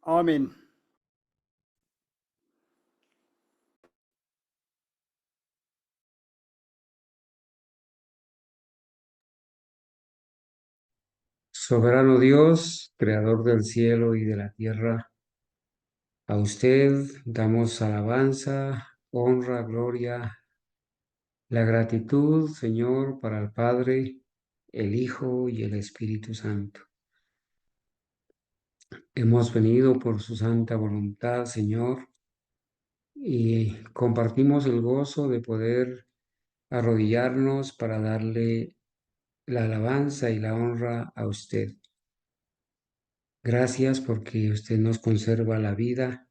Amén. Soberano Dios, creador del cielo y de la tierra, a usted damos alabanza, honra, gloria, la gratitud, Señor, para el Padre, el Hijo y el Espíritu Santo. Hemos venido por su santa voluntad, Señor, y compartimos el gozo de poder arrodillarnos para darle la alabanza y la honra a usted. Gracias porque usted nos conserva la vida,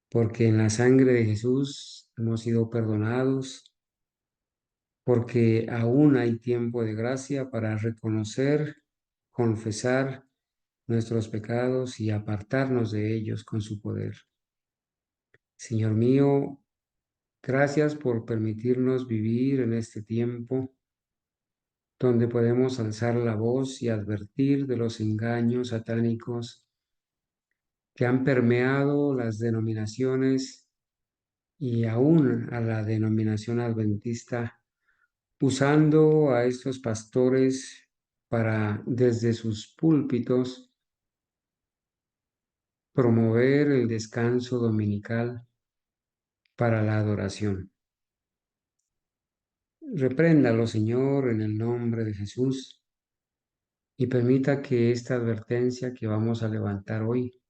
porque en la sangre de Jesús hemos sido perdonados, porque aún hay tiempo de gracia para reconocer, confesar nuestros pecados y apartarnos de ellos con su poder. Señor mío, gracias por permitirnos vivir en este tiempo donde podemos alzar la voz y advertir de los engaños satánicos que han permeado las denominaciones y aún a la denominación adventista, usando a estos pastores para, desde sus púlpitos, promover el descanso dominical para la adoración. Repréndalo, Señor, en el nombre de Jesús, y permita que esta advertencia que vamos a levantar hoy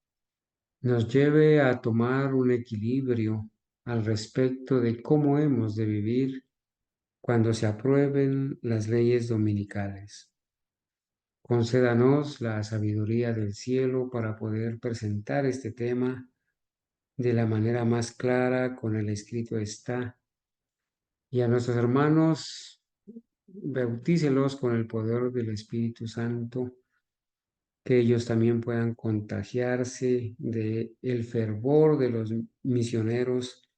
nos lleve a tomar un equilibrio al respecto de cómo hemos de vivir cuando se aprueben las leyes dominicales. Concédanos la sabiduría del cielo para poder presentar este tema de la manera más clara con el escrito está, y a nuestros hermanos bautícelos con el poder del Espíritu Santo, que ellos también puedan contagiarse de el fervor de los misioneros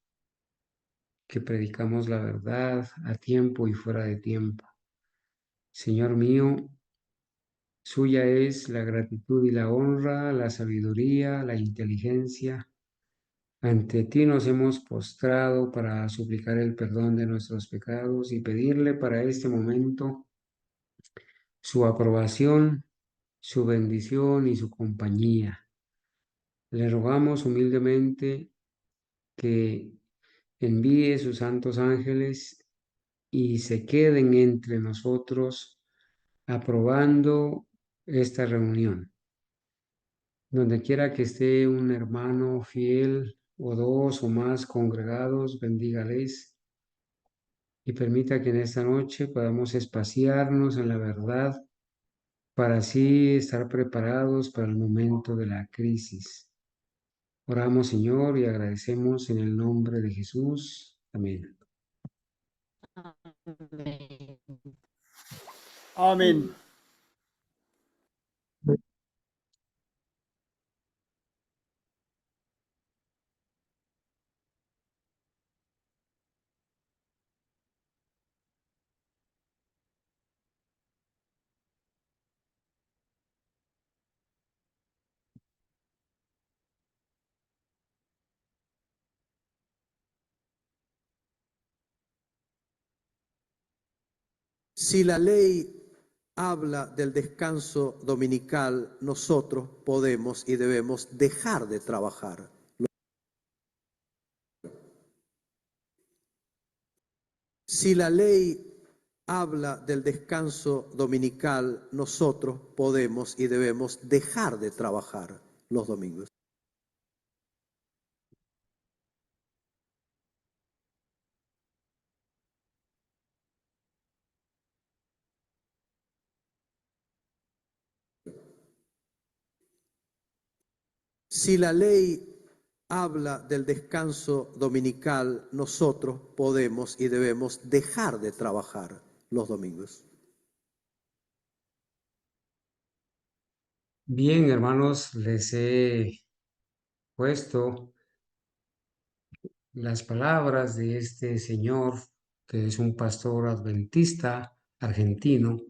que predicamos la verdad a tiempo y fuera de tiempo. Señor mío, suya es la gratitud y la honra, la sabiduría, la inteligencia. Ante ti nos hemos postrado para suplicar el perdón de nuestros pecados y pedirle para este momento su aprobación, su bendición y su compañía. Le rogamos humildemente que envíe sus santos ángeles y se queden entre nosotros aprobando esta reunión. Donde quiera que esté un hermano fiel o dos o más congregados, bendígales y permita que en esta noche podamos espaciarnos en la verdad para así estar preparados para el momento de la crisis. Oramos, Señor, y agradecemos en el nombre de Jesús. Amén. Amén. Si la ley habla del descanso dominical, nosotros podemos y debemos dejar de trabajar. Si la ley habla del descanso dominical, nosotros podemos y debemos dejar de trabajar los domingos. Si la ley habla del descanso dominical, nosotros podemos y debemos dejar de trabajar los domingos. Bien, hermanos, les he puesto las palabras de este señor, que es un pastor adventista argentino,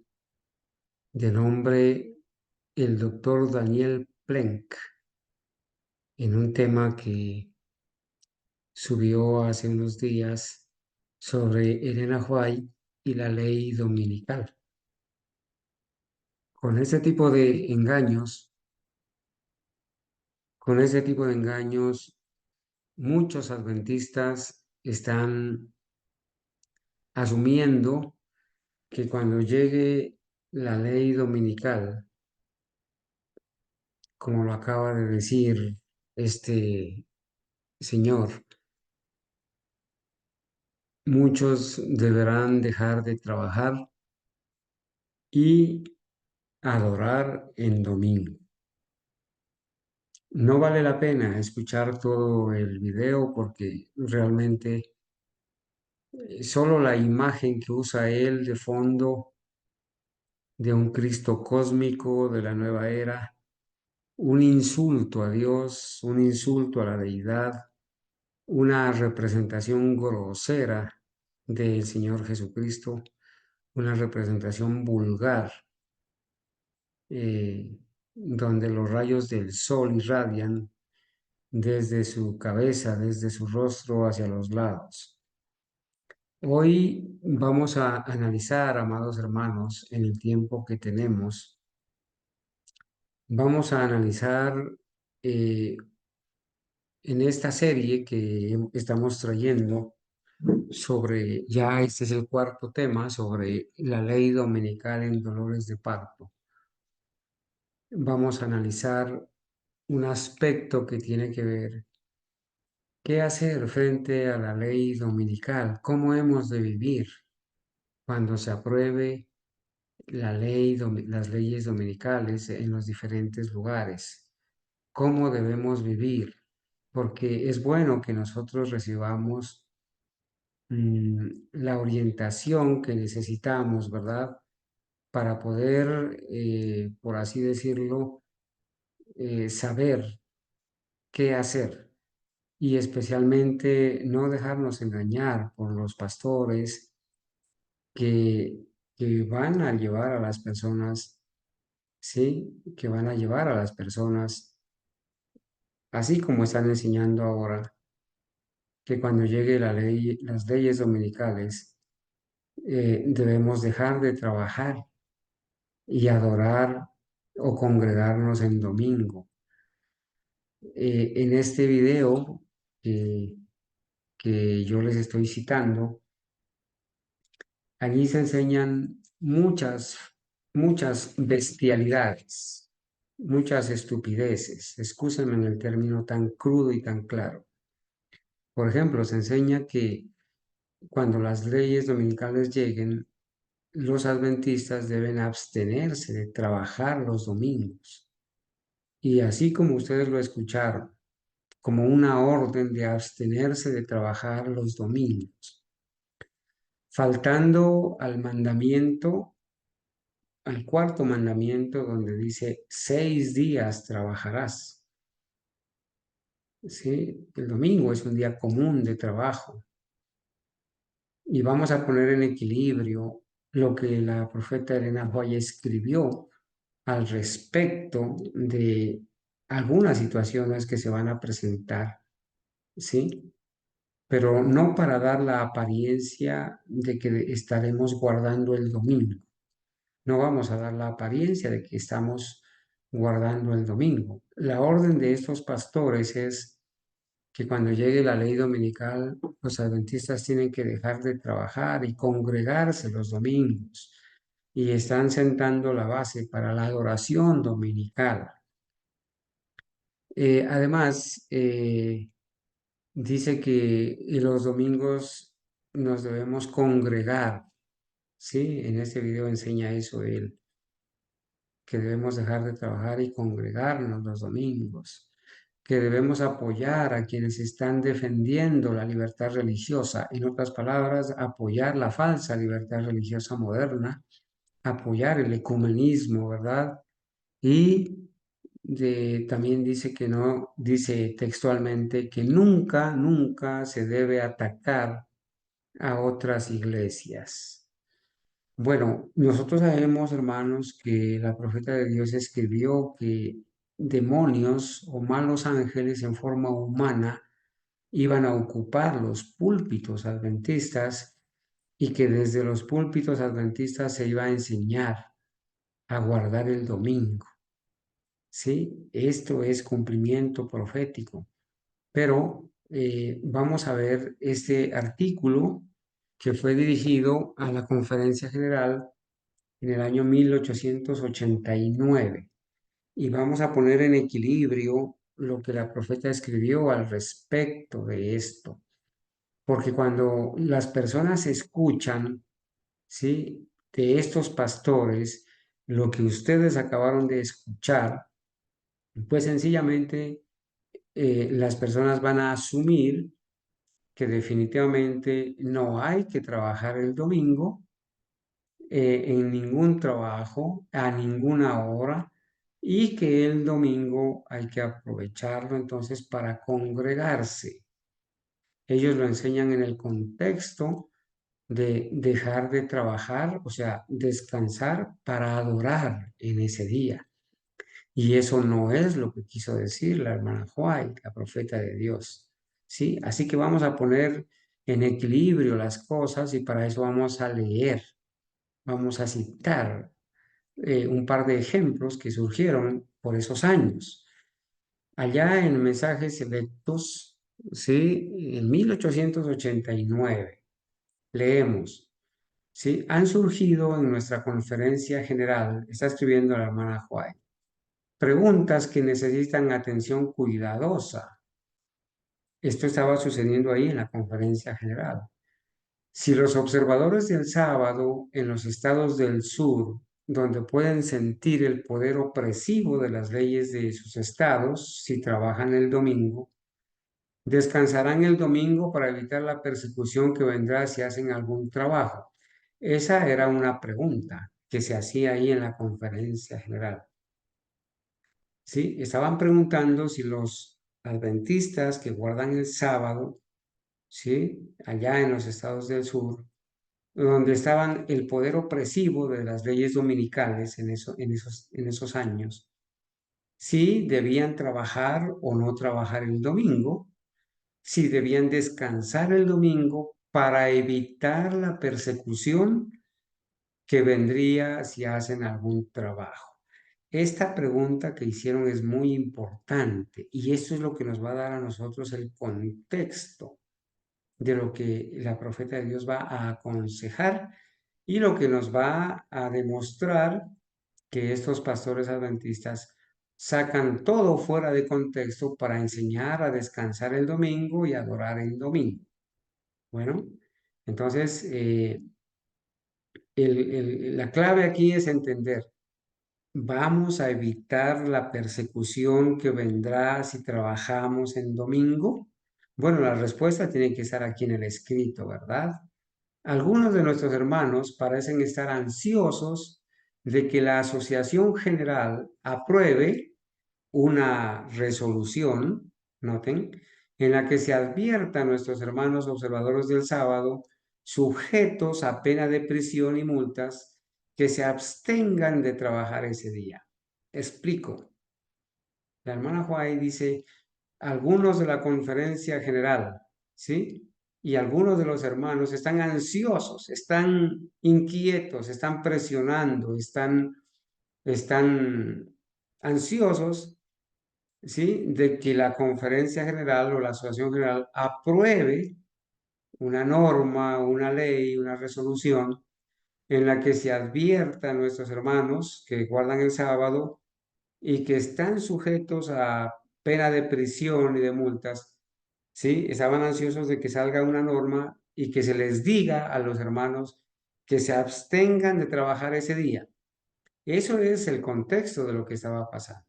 de nombre el doctor Daniel Plenk. en un tema que subió hace unos días sobre Elena White y la ley dominical. Con este tipo de engaños, con este tipo de engaños, muchos adventistas están asumiendo que cuando llegue la ley dominical, como lo acaba de decir este señor, muchos deberán dejar de trabajar y adorar en domingo. No vale la pena escuchar todo el video porque realmente solo la imagen que usa él de fondo de un Cristo cósmico de la nueva era, un insulto a Dios, un insulto a la deidad, una representación grosera del Señor Jesucristo, una representación vulgar, donde los rayos del sol irradian desde su cabeza, desde su rostro hacia los lados. Hoy vamos a analizar, amados hermanos, en el tiempo que tenemos, vamos a analizar en esta serie que estamos trayendo sobre, ya este es el cuarto tema, sobre la ley dominical en dolores de parto. Vamos a analizar un aspecto que tiene que ver qué hacer frente a la ley dominical, cómo hemos de vivir cuando se apruebe la ley, las leyes dominicales en los diferentes lugares, cómo debemos vivir, porque es bueno que nosotros recibamos la orientación que necesitamos, ¿verdad? Para poder, por así decirlo, saber qué hacer y especialmente no dejarnos engañar por los pastores que, que van a llevar a las personas, ¿sí? Que van a llevar a las personas, así como están enseñando ahora, que cuando llegue la ley, las leyes dominicales, debemos dejar de trabajar y adorar o congregarnos en domingo. En este video que yo les estoy citando, allí se enseñan muchas bestialidades, muchas estupideces. Excúsenme en el término tan crudo y tan claro. Por ejemplo, se enseña que cuando las leyes dominicales lleguen, los adventistas deben abstenerse de trabajar los domingos. Y así como ustedes lo escucharon, como una orden de abstenerse de trabajar los domingos, faltando al mandamiento, al cuarto mandamiento donde dice 6 días trabajarás. ¿Sí? El domingo es un día común de trabajo y vamos a poner en equilibrio lo que la profeta Elena White escribió al respecto de algunas situaciones que se van a presentar, ¿sí? Pero no para dar la apariencia de que estaremos guardando el domingo. No vamos a dar la apariencia de que estamos guardando el domingo. La orden de estos pastores es que cuando llegue la ley dominical, los adventistas tienen que dejar de trabajar y congregarse los domingos. Y están sentando la base para la adoración dominical. Además, dice que los domingos nos debemos congregar, ¿sí? En este video enseña eso él, que debemos dejar de trabajar y congregarnos los domingos, que debemos apoyar a quienes están defendiendo la libertad religiosa, en otras palabras, apoyar la falsa libertad religiosa moderna, apoyar el ecumenismo, ¿verdad? Y también dice que no, dice textualmente que nunca se debe atacar a otras iglesias. Bueno, nosotros sabemos, hermanos, que la profeta de Dios escribió que demonios o malos ángeles en forma humana iban a ocupar los púlpitos adventistas y que desde los púlpitos adventistas se iba a enseñar a guardar el domingo. ¿Sí? Esto es cumplimiento profético. Pero vamos a ver este artículo que fue dirigido a la Conferencia General en el año 1889 y vamos a poner en equilibrio lo que la profeta escribió al respecto de esto. Porque cuando las personas escuchan, ¿sí?, de estos pastores, lo que ustedes acabaron de escuchar, pues sencillamente las personas van a asumir que definitivamente no hay que trabajar el domingo en ningún trabajo, a ninguna hora, y que el domingo hay que aprovecharlo entonces para congregarse. Ellos lo enseñan en el contexto de dejar de trabajar, o sea, descansar para adorar en ese día. Y eso no es lo que quiso decir la hermana White, la profeta de Dios. ¿Sí? Así que vamos a poner en equilibrio las cosas y para eso vamos a leer, vamos a citar un par de ejemplos que surgieron por esos años. Allá en Mensajes Selectos, ¿sí?, en 1889, leemos, ¿sí?, han surgido en nuestra conferencia general, está escribiendo la hermana White, preguntas que necesitan atención cuidadosa. Esto estaba sucediendo ahí en la conferencia general. Si los observadores del sábado en los estados del sur, donde pueden sentir el poder opresivo de las leyes de sus estados, si trabajan el domingo, descansarán el domingo para evitar la persecución que vendrá si hacen algún trabajo. Esa era una pregunta que se hacía ahí en la conferencia general. ¿Sí? Estaban preguntando si los adventistas que guardan el sábado, ¿sí?, allá en los estados del sur, donde estaban el poder opresivo de las leyes dominicales en esos años, si debían trabajar o no trabajar el domingo, si debían descansar el domingo para evitar la persecución que vendría si hacen algún trabajo. Esta pregunta que hicieron es muy importante y eso es lo que nos va a dar a nosotros el contexto de lo que la profeta de Dios va a aconsejar y lo que nos va a demostrar que estos pastores adventistas sacan todo fuera de contexto para enseñar a descansar el domingo y adorar el domingo. Bueno, entonces la clave aquí es entender, ¿vamos a evitar la persecución que vendrá si trabajamos en domingo? Bueno, la respuesta tiene que estar aquí en el escrito, ¿verdad? Algunos de nuestros hermanos parecen estar ansiosos de que la Asociación General apruebe una resolución, noten, en la que se advierta a nuestros hermanos observadores del sábado, sujetos a pena de prisión y multas, que se abstengan de trabajar ese día. Explico. La hermana White dice, algunos de la conferencia general, ¿sí?, y algunos de los hermanos están ansiosos, están inquietos, están presionando, están ansiosos, ¿sí?, de que la conferencia general o la asociación general apruebe una norma, una ley, una resolución en la que se advierta a nuestros hermanos que guardan el sábado y que están sujetos a pena de prisión y de multas, ¿sí? Estaban ansiosos de que salga una norma y que se les diga a los hermanos que se abstengan de trabajar ese día. Eso es el contexto de lo que estaba pasando.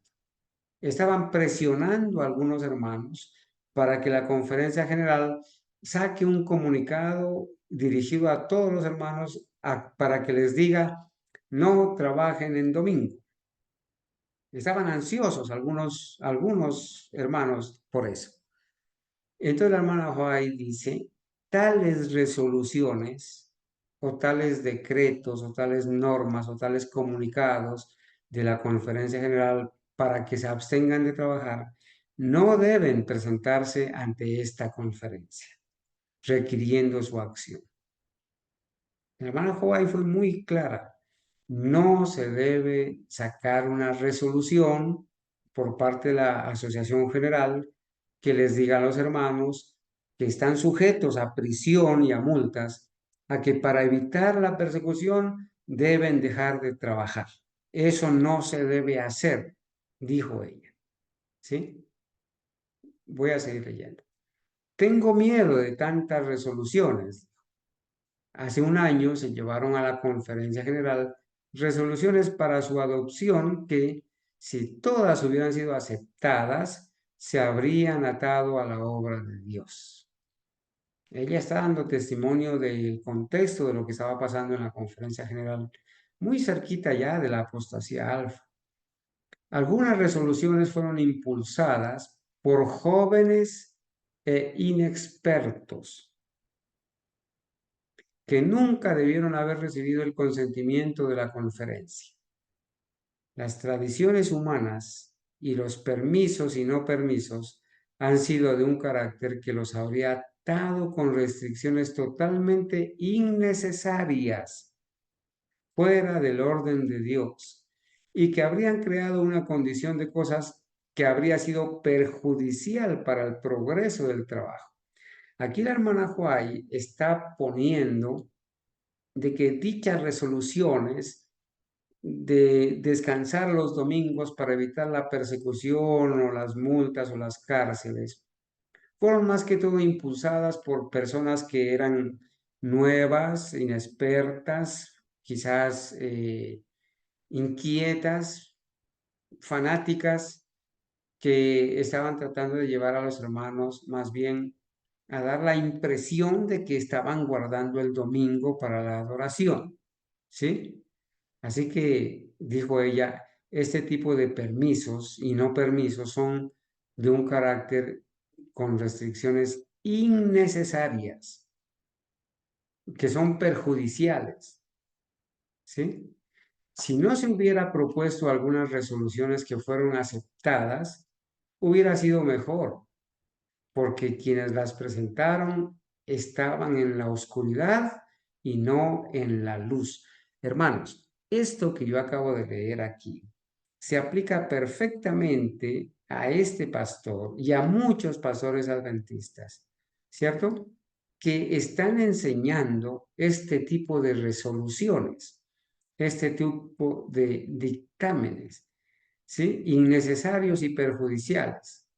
Estaban presionando a algunos hermanos para que la conferencia general saque un comunicado dirigido a todos los hermanos para que les diga no trabajen en domingo. Estaban ansiosos algunos hermanos por eso. Entonces la hermana White dice, tales resoluciones o tales decretos o tales normas o tales comunicados de la conferencia general para que se abstengan de trabajar, no deben presentarse ante esta conferencia, requiriendo su acción. La hermana White fue muy clara. No se debe sacar una resolución por parte de la Asociación General que les diga a los hermanos que están sujetos a prisión y a multas, a que para evitar la persecución deben dejar de trabajar. Eso no se debe hacer, dijo ella. ¿Sí? Voy a seguir leyendo. Tengo miedo de tantas resoluciones. Hace un año se llevaron a la Conferencia General resoluciones para su adopción que, si todas hubieran sido aceptadas, se habrían atado a la obra de Dios. Ella está dando testimonio del contexto de lo que estaba pasando en la Conferencia General, muy cerquita ya de la apostasía alfa. Algunas resoluciones fueron impulsadas por jóvenes e inexpertos que nunca debieron haber recibido el consentimiento de la conferencia. Las tradiciones humanas y los permisos y no permisos han sido de un carácter que los habría atado con restricciones totalmente innecesarias, fuera del orden de Dios, y que habrían creado una condición de cosas que habría sido perjudicial para el progreso del trabajo. Aquí la hermana Huay está poniendo de que dichas resoluciones de descansar los domingos para evitar la persecución o las multas o las cárceles fueron más que todo impulsadas por personas que eran nuevas, inexpertas, quizás inquietas, fanáticas, que estaban tratando de llevar a los hermanos más bien a dar la impresión de que estaban guardando el domingo para la adoración, ¿sí? Así que, dijo ella, este tipo de permisos y no permisos son de un carácter con restricciones innecesarias, que son perjudiciales, ¿sí? Si no se hubiera propuesto algunas resoluciones que fueron aceptadas, hubiera sido mejor, porque quienes las presentaron estaban en la oscuridad y no en la luz. Hermanos, esto que yo acabo de leer aquí se aplica perfectamente a este pastor y a muchos pastores adventistas, ¿cierto? Que están enseñando este tipo de resoluciones, este tipo de dictámenes, ¿sí? Innecesarios y perjudiciales,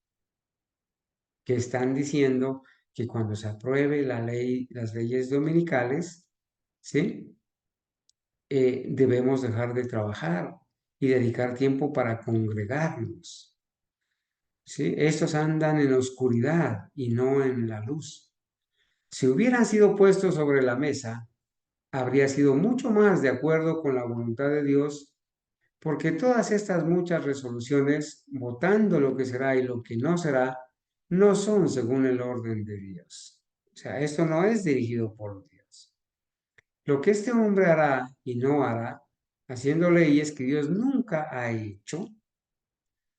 que están diciendo que cuando se apruebe la ley, las leyes dominicales, ¿sí? Debemos dejar de trabajar y dedicar tiempo para congregarnos, ¿sí? Estos andan en la oscuridad y no en la luz. Si hubieran sido puestos sobre la mesa, habría sido mucho más de acuerdo con la voluntad de Dios, porque todas estas muchas resoluciones, votando lo que será y lo que no será, no son según el orden de Dios. O sea, esto no es dirigido por Dios. Lo que este hombre hará y no hará, haciendo leyes que Dios nunca ha hecho,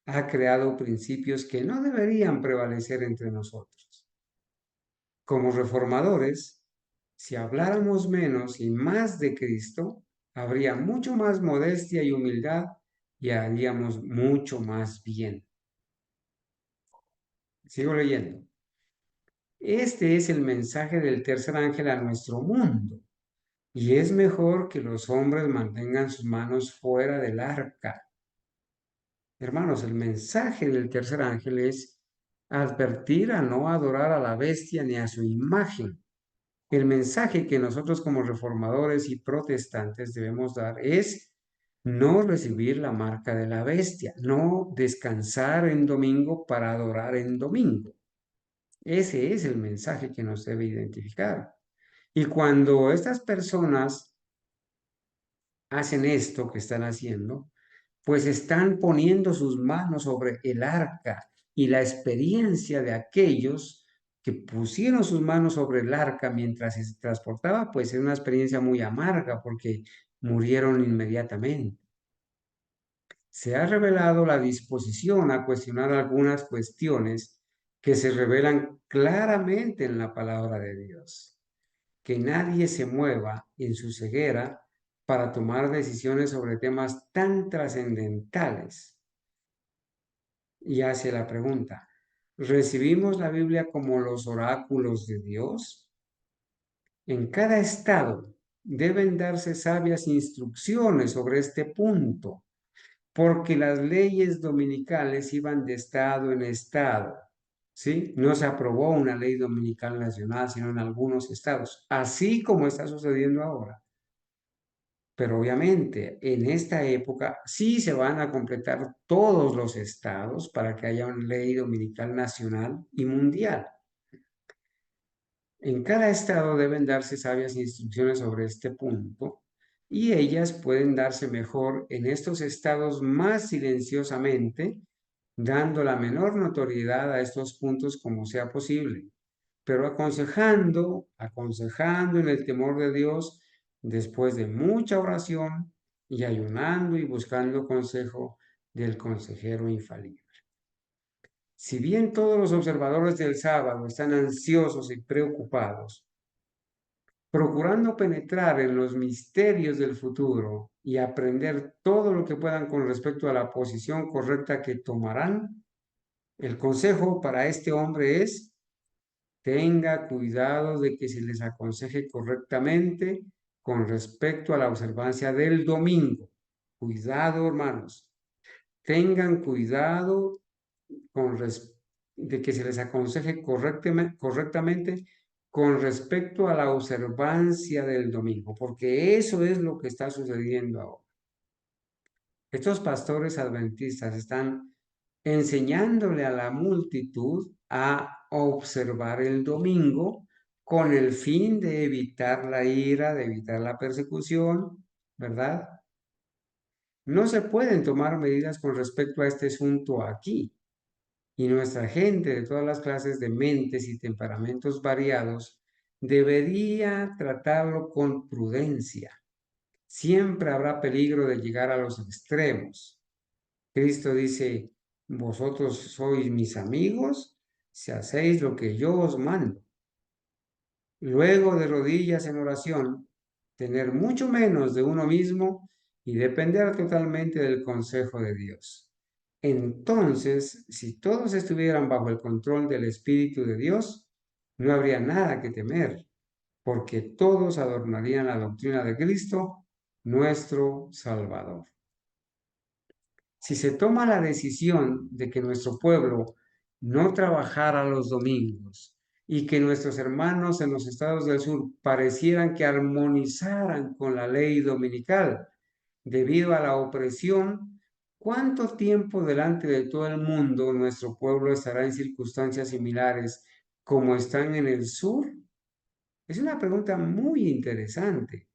ha creado principios que no deberían prevalecer entre nosotros. Como reformadores, si habláramos menos y más de Cristo, habría mucho más modestia y humildad y haríamos mucho más bien. Sigo leyendo. Este es el mensaje del tercer ángel a nuestro mundo. Y es mejor que los hombres mantengan sus manos fuera del arca. Hermanos, el mensaje del tercer ángel es advertir a no adorar a la bestia ni a su imagen. El mensaje que nosotros como reformadores y protestantes debemos dar es no recibir la marca de la bestia, no descansar en domingo para adorar en domingo. Ese es el mensaje que nos debe identificar. Y cuando estas personas hacen esto que están haciendo, pues están poniendo sus manos sobre el arca, y la experiencia de aquellos que pusieron sus manos sobre el arca mientras se transportaba, pues es una experiencia muy amarga porque murieron inmediatamente. se ha revelado la disposición a cuestionar algunas cuestiones que se revelan claramente en la palabra de Dios. Que nadie se mueva en su ceguera para tomar decisiones sobre temas tan trascendentales. Y hace la pregunta, ¿recibimos la Biblia como los oráculos de Dios? En cada estado deben darse sabias instrucciones sobre este punto, porque las leyes dominicales iban de estado en estado, ¿sí? No se aprobó una ley dominical nacional, sino en algunos estados, así como está sucediendo ahora. Pero obviamente en esta época sí se van a completar todos los estados para que haya una ley dominical nacional y mundial. En cada estado deben darse sabias instrucciones sobre este punto y ellas pueden darse mejor en estos estados más silenciosamente, dando la menor notoriedad a estos puntos como sea posible, pero aconsejando en el temor de Dios después de mucha oración y ayunando y buscando consejo del consejero infalible. Si bien todos los observadores del sábado están ansiosos y preocupados, procurando penetrar en los misterios del futuro y aprender todo lo que puedan con respecto a la posición correcta que tomarán, el consejo para este hombre es: tenga cuidado de que se les aconseje correctamente con respecto a la observancia del domingo. Cuidado, hermanos. Tengan cuidado de que se les aconseje correctamente con respecto a la observancia del domingo, porque eso es lo que está sucediendo ahora. Estos pastores adventistas están enseñándole a la multitud a observar el domingo con el fin de evitar la ira, de evitar la persecución, ¿verdad? No se pueden tomar medidas con respecto a este asunto aquí. Y nuestra gente de todas las clases de mentes y temperamentos variados debería tratarlo con prudencia. Siempre habrá peligro de llegar a los extremos. Cristo dice: vosotros sois mis amigos si hacéis lo que yo os mando. Luego, de rodillas en oración, tener mucho menos de uno mismo y depender totalmente del consejo de Dios. Entonces, si todos estuvieran bajo el control del Espíritu de Dios, no habría nada que temer, porque todos adornarían la doctrina de Cristo, nuestro Salvador. Si se toma la decisión de que nuestro pueblo no trabajara los domingos y que nuestros hermanos en los estados del sur parecieran que armonizaran con la ley dominical debido a la opresión, ¿cuánto tiempo delante de todo el mundo nuestro pueblo estará en circunstancias similares como están en el sur? Es una pregunta muy interesante.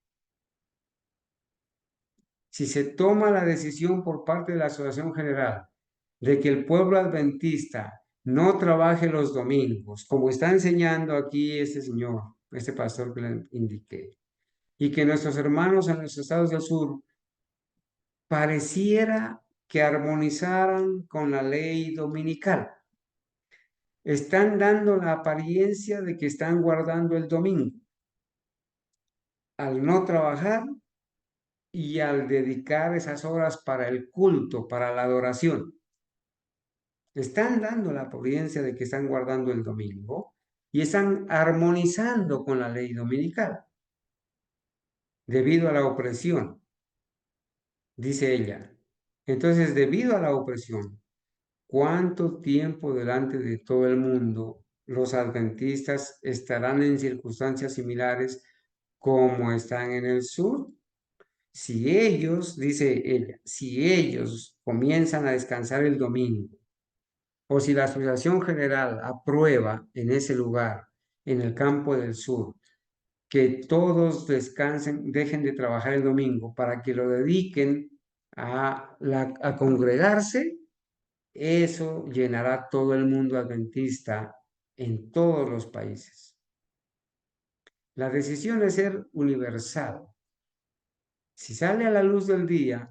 Si se toma la decisión por parte de la Asociación General de que el pueblo adventista no trabaje los domingos, como está enseñando aquí este señor, este pastor que le indiqué, y que nuestros hermanos en los estados del sur pareciera que armonizaran con la ley dominical, están dando la apariencia de que están guardando el domingo al no trabajar y al dedicar esas horas para el culto, para la adoración. Están dando la apariencia de que están guardando el domingo y están armonizando con la ley dominical debido a la opresión, dice ella. Entonces, debido a la opresión, ¿cuánto tiempo delante de todo el mundo los adventistas estarán en circunstancias similares como están en el sur? Si ellos, dice ella, si ellos comienzan a descansar el domingo, o si la Asociación General aprueba en ese lugar, en el campo del sur, que todos descansen, dejen de trabajar el domingo para que lo dediquen a congregarse, eso llenará todo el mundo adventista en todos los países. La decisión es ser universal. Si sale a la luz del día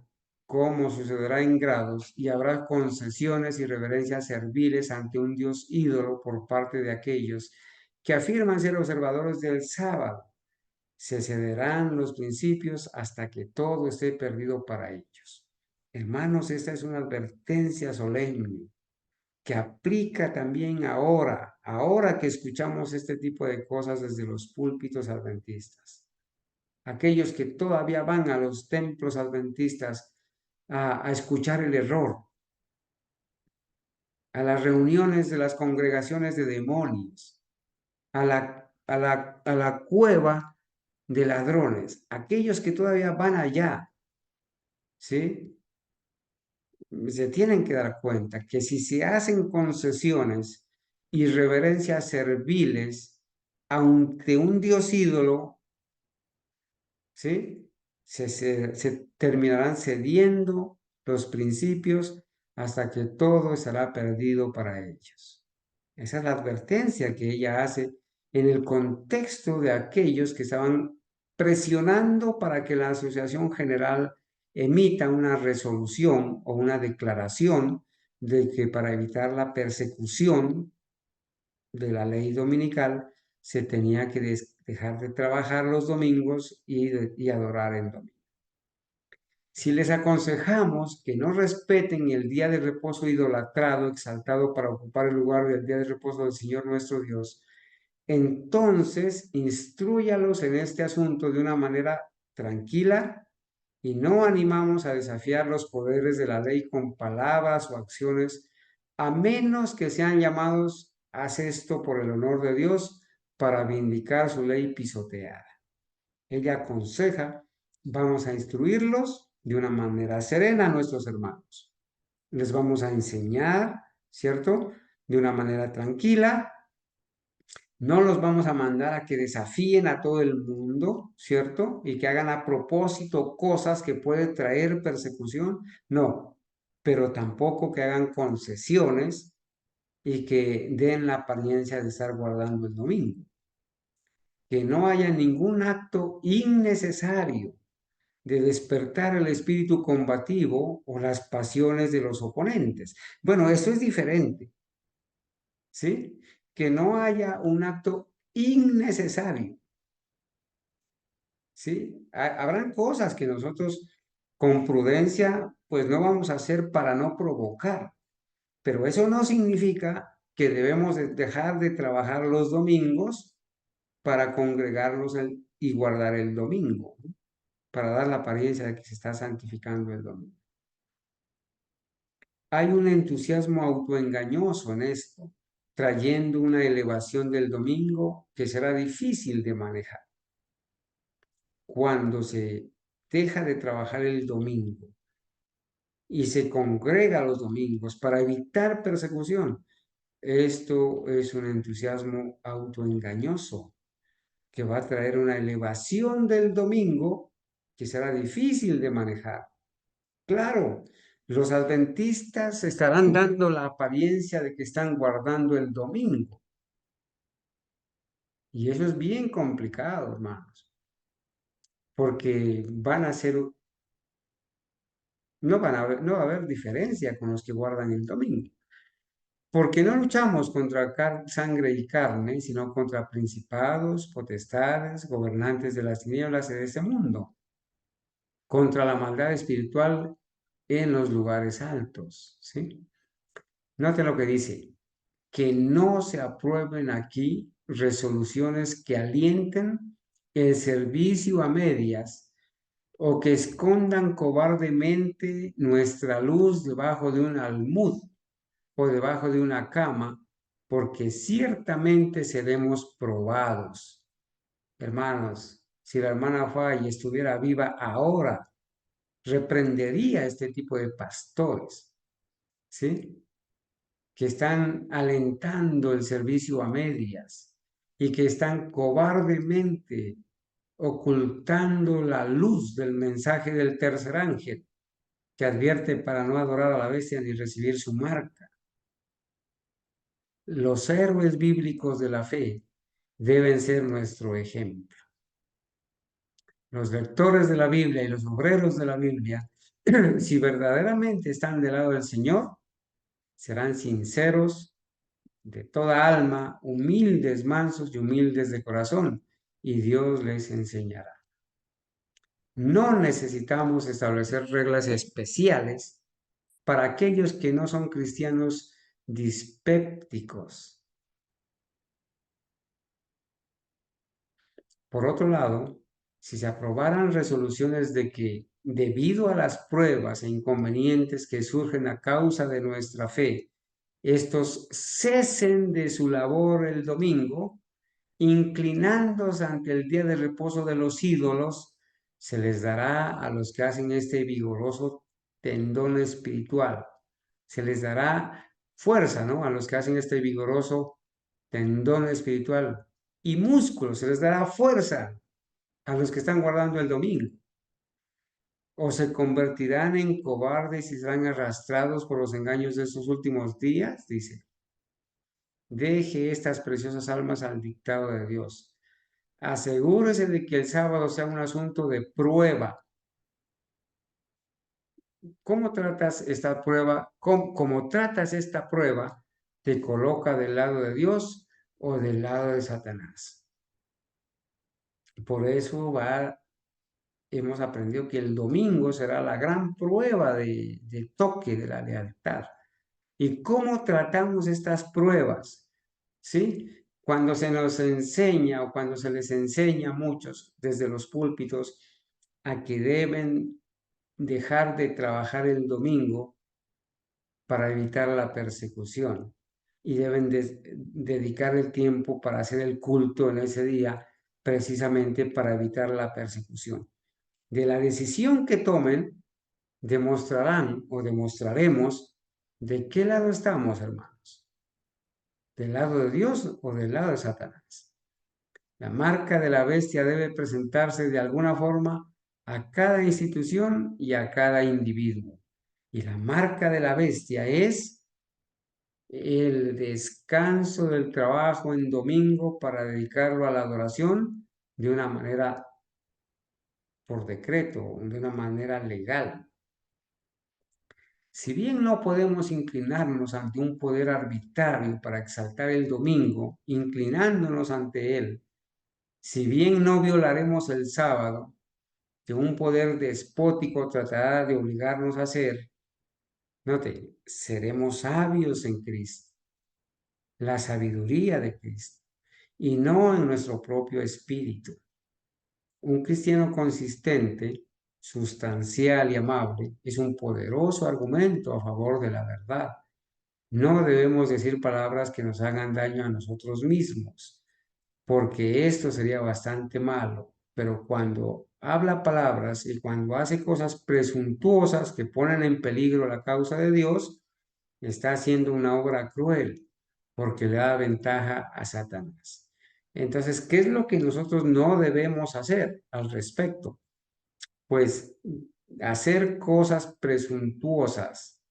como sucederá en grados, y habrá concesiones y reverencias serviles ante un Dios ídolo por parte de aquellos que afirman ser observadores del sábado. Se cederán los principios hasta que todo esté perdido para ellos. Hermanos, esta es una advertencia solemne que aplica también ahora que escuchamos este tipo de cosas desde los púlpitos adventistas. Aquellos que todavía van a los templos adventistas a escuchar el error, a las reuniones de las congregaciones de demonios, a la cueva de ladrones, aquellos que todavía van allá, ¿sí? Se tienen que dar cuenta que si se hacen concesiones y reverencias serviles ante un dios ídolo, ¿sí? Se terminarán cediendo los principios hasta que todo estará perdido para ellos. Esa es la advertencia que ella hace en el contexto de aquellos que estaban presionando para que la Asociación General emita una resolución o una declaración de que para evitar la persecución de la ley dominical se tenía que dejar de trabajar los domingos y adorar el domingo. Si les aconsejamos que no respeten el día de reposo idolatrado, exaltado para ocupar el lugar del día de reposo del Señor nuestro Dios, entonces instrúyalos en este asunto de una manera tranquila y no animamos a desafiar los poderes de la ley con palabras o acciones, a menos que sean llamados a hacer esto por el honor de Dios para vindicar su ley pisoteada. Ella aconseja, vamos a instruirlos de una manera serena a nuestros hermanos. Les vamos a enseñar, ¿cierto? De una manera tranquila. No los vamos a mandar a que desafíen a todo el mundo, ¿cierto? Y que hagan a propósito cosas que pueden traer persecución. No, pero tampoco que hagan concesiones y que den la apariencia de estar guardando el domingo. Que no haya ningún acto innecesario de despertar el espíritu combativo o las pasiones de los oponentes. Bueno, esto es diferente, ¿sí? Que no haya un acto innecesario, ¿sí? Habrán cosas que nosotros con prudencia pues no vamos a hacer para no provocar, pero eso no significa que debemos dejar de trabajar los domingos para congregarnos y guardar el domingo, ¿no? Para dar la apariencia de que se está santificando el domingo. Hay un entusiasmo autoengañoso en esto, trayendo una elevación del domingo que será difícil de manejar. Cuando se deja de trabajar el domingo y se congrega los domingos para evitar persecución, esto es un entusiasmo autoengañoso que va a traer una elevación del domingo que será difícil de manejar. Claro, los adventistas estarán dando la apariencia de que están guardando el domingo. Y eso es bien complicado, hermanos, porque no va a haber diferencia con los que guardan el domingo. Porque no luchamos contra sangre y carne, sino contra principados, potestades, gobernantes de las tinieblas de este mundo, contra la maldad espiritual en los lugares altos, ¿sí? Note lo que dice, que no se aprueben aquí resoluciones que alienten el servicio a medias o que escondan cobardemente nuestra luz debajo de un almud o debajo de una cama, porque ciertamente seremos probados. Hermanos, si la hermana Fay estuviera viva ahora, reprendería este tipo de pastores, ¿sí? Que están alentando el servicio a medias y que están cobardemente ocultando la luz del mensaje del tercer ángel que advierte para no adorar a la bestia ni recibir su marca. Los héroes bíblicos de la fe deben ser nuestro ejemplo. Los lectores de la Biblia y los obreros de la Biblia Si verdaderamente están del lado del Señor, serán sinceros de toda alma, humildes, mansos y humildes de corazón, y Dios les enseñará. No necesitamos establecer reglas especiales para aquellos que no son cristianos dispépticos. Por otro lado, si se aprobaran resoluciones de que, debido a las pruebas e inconvenientes que surgen a causa de nuestra fe, estos cesen de su labor el domingo, inclinándose ante el día de reposo de los ídolos, se les dará a los que hacen este vigoroso tendón espiritual. Se les dará fuerza, ¿no? A los que hacen este vigoroso tendón espiritual y músculo, se les dará fuerza a los que están guardando el domingo. O se convertirán en cobardes y serán arrastrados por los engaños de estos últimos días, dice. Deje estas preciosas almas al dictado de Dios. Asegúrese de que el sábado sea un asunto de prueba. ¿Cómo tratas esta prueba? ¿Cómo tratas esta prueba? ¿Te coloca del lado de Dios o del lado de Satanás? Por eso hemos aprendido que el domingo será la gran prueba de toque de la lealtad. ¿Y cómo tratamos estas pruebas? ¿Sí? Cuando se nos enseña o cuando se les enseña a muchos desde los púlpitos a que deben dejar de trabajar el domingo para evitar la persecución y deben dedicar el tiempo para hacer el culto en ese día precisamente para evitar la persecución. De la decisión que tomen, demostrarán o demostraremos de qué lado estamos, hermanos. ¿Del lado de Dios o del lado de Satanás? La marca de la bestia debe presentarse de alguna forma a cada institución y a cada individuo. Y la marca de la bestia es el descanso del trabajo en domingo para dedicarlo a la adoración de una manera por decreto, de una manera legal. Si bien no podemos inclinarnos ante un poder arbitrario para exaltar el domingo, inclinándonos ante él, si bien no violaremos el sábado, que un poder despótico tratará de obligarnos a hacer, note, seremos sabios en Cristo, la sabiduría de Cristo, y no en nuestro propio espíritu. Un cristiano consistente, sustancial y amable es un poderoso argumento a favor de la verdad. No debemos decir palabras que nos hagan daño a nosotros mismos, porque esto sería bastante malo. Pero cuando habla palabras y cuando hace cosas presuntuosas que ponen en peligro la causa de Dios, está haciendo una obra cruel, porque le da ventaja a Satanás. Entonces, ¿qué es lo que nosotros no debemos hacer al respecto? Pues hacer cosas presuntuosas,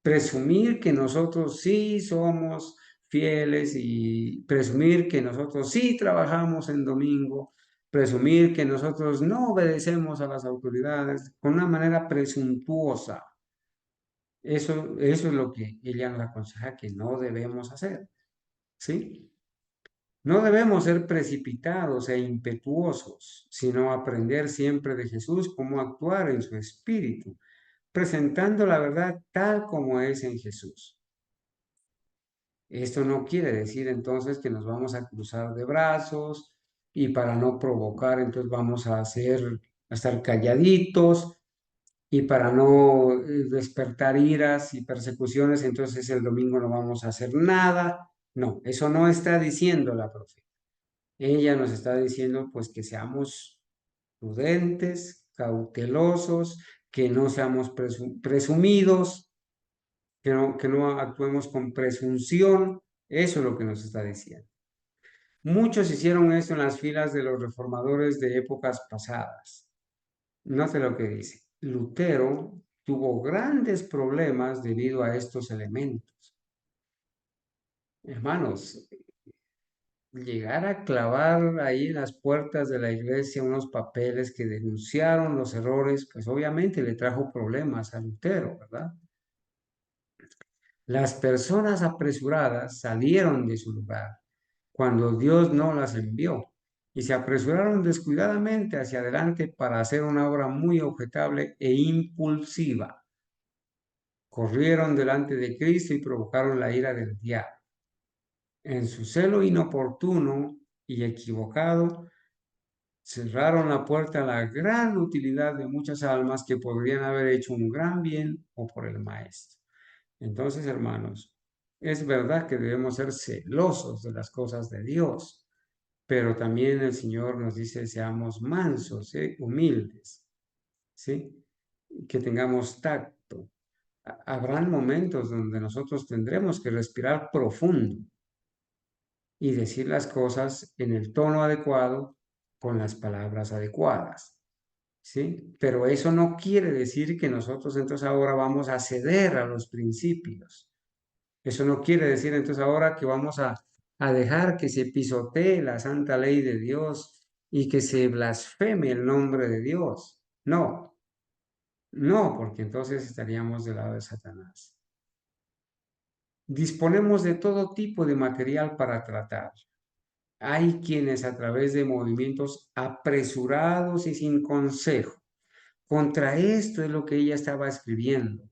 presumir que nosotros sí somos fieles y presumir que nosotros sí trabajamos en domingo, presumir que nosotros no obedecemos a las autoridades con una manera presuntuosa. Eso es lo que ella nos aconseja que no debemos hacer, ¿sí? No debemos ser precipitados e impetuosos, sino aprender siempre de Jesús cómo actuar en su espíritu, presentando la verdad tal como es en Jesús. Esto no quiere decir entonces que nos vamos a cruzar de brazos y para no provocar, entonces vamos a estar calladitos y para no despertar iras y persecuciones, entonces el domingo no vamos a hacer nada. No, eso no está diciendo la profeta. Ella nos está diciendo pues que seamos prudentes, cautelosos, que no seamos presumidos, que no actuemos con presunción. Eso es lo que nos está diciendo. Muchos hicieron esto en las filas de los reformadores de épocas pasadas. Note lo que dice. Lutero tuvo grandes problemas debido a estos elementos. Hermanos, llegar a clavar ahí en las puertas de la iglesia unos papeles que denunciaron los errores, pues obviamente le trajo problemas a Lutero, ¿verdad? Las personas apresuradas salieron de su lugar cuando Dios no las envió y se apresuraron descuidadamente hacia adelante para hacer una obra muy objetable e impulsiva. Corrieron delante de Cristo y provocaron la ira del diablo. En su celo inoportuno y equivocado, cerraron la puerta a la gran utilidad de muchas almas que podrían haber hecho un gran bien o por el Maestro. Entonces, hermanos, es verdad que debemos ser celosos de las cosas de Dios, pero también el Señor nos dice seamos mansos, humildes, ¿sí? Que tengamos tacto. Habrán momentos donde nosotros tendremos que respirar profundo y decir las cosas en el tono adecuado, con las palabras adecuadas, ¿sí? Pero eso no quiere decir que nosotros entonces ahora vamos a ceder a los principios. Eso no quiere decir entonces ahora que vamos a dejar que se pisotee la santa ley de Dios y que se blasfeme el nombre de Dios. No, no, porque entonces estaríamos del lado de Satanás. Disponemos de todo tipo de material para tratar. Hay quienes a través de movimientos apresurados y sin consejo. Contra esto es lo que ella estaba escribiendo.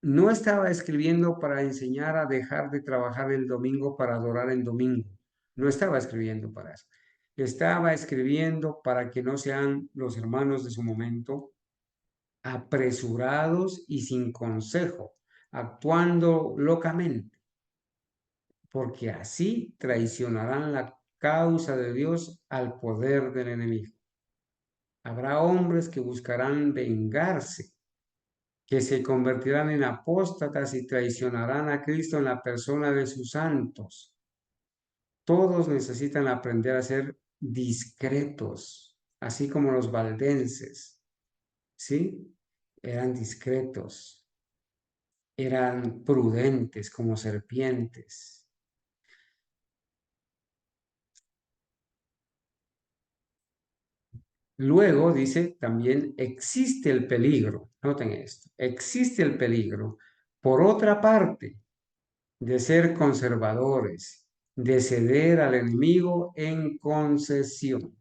No estaba escribiendo para enseñar a dejar de trabajar el domingo para adorar el domingo. No estaba escribiendo para eso. Estaba escribiendo para que no sean los hermanos de su momento apresurados y sin consejo, actuando locamente, porque así traicionarán la causa de Dios al poder del enemigo. Habrá hombres que buscarán vengarse, que se convertirán en apóstatas y traicionarán a Cristo en la persona de sus santos. Todos necesitan aprender a ser discretos, así como los valdenses, ¿sí? Eran discretos, eran prudentes como serpientes. Luego dice también existe el peligro, noten esto, existe el peligro, por otra parte, de ser conservadores, de ceder al enemigo en concesión,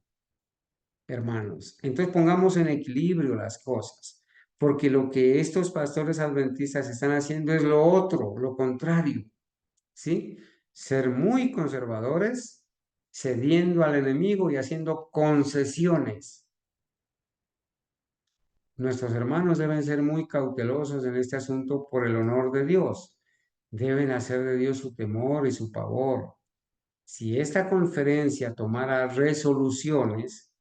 hermanos. Entonces pongamos en equilibrio las cosas, porque lo que estos pastores adventistas están haciendo es lo otro, lo contrario, ¿sí? Ser muy conservadores, cediendo al enemigo y haciendo concesiones. Nuestros hermanos deben ser muy cautelosos en este asunto por el honor de Dios. Deben hacer de Dios su temor y su pavor. Si esta conferencia tomara resoluciones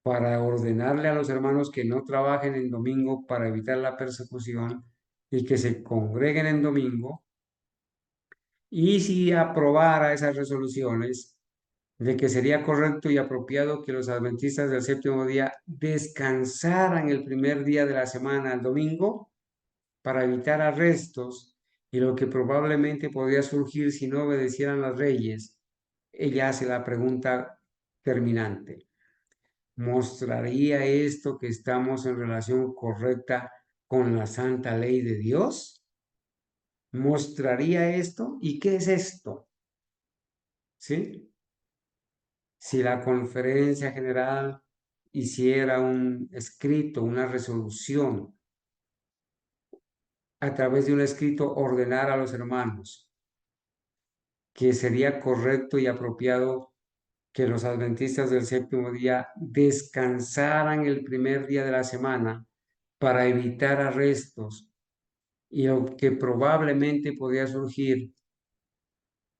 para ordenarle a los hermanos que no trabajen en domingo para evitar la persecución y que se congreguen en domingo, y si aprobara esas resoluciones de que sería correcto y apropiado que los adventistas del séptimo día descansaran el primer día de la semana, el domingo, para evitar arrestos y lo que probablemente podría surgir si no obedecieran las leyes, ella hace la pregunta terminante. ¿Mostraría esto que estamos en relación correcta con la santa ley de Dios? ¿Mostraría esto? ¿Y qué es esto? ¿Sí? Si la conferencia general hiciera un escrito, una resolución, a través de un escrito ordenar a los hermanos que sería correcto y apropiado que los adventistas del séptimo día descansaran el primer día de la semana para evitar arrestos y lo que probablemente podía surgir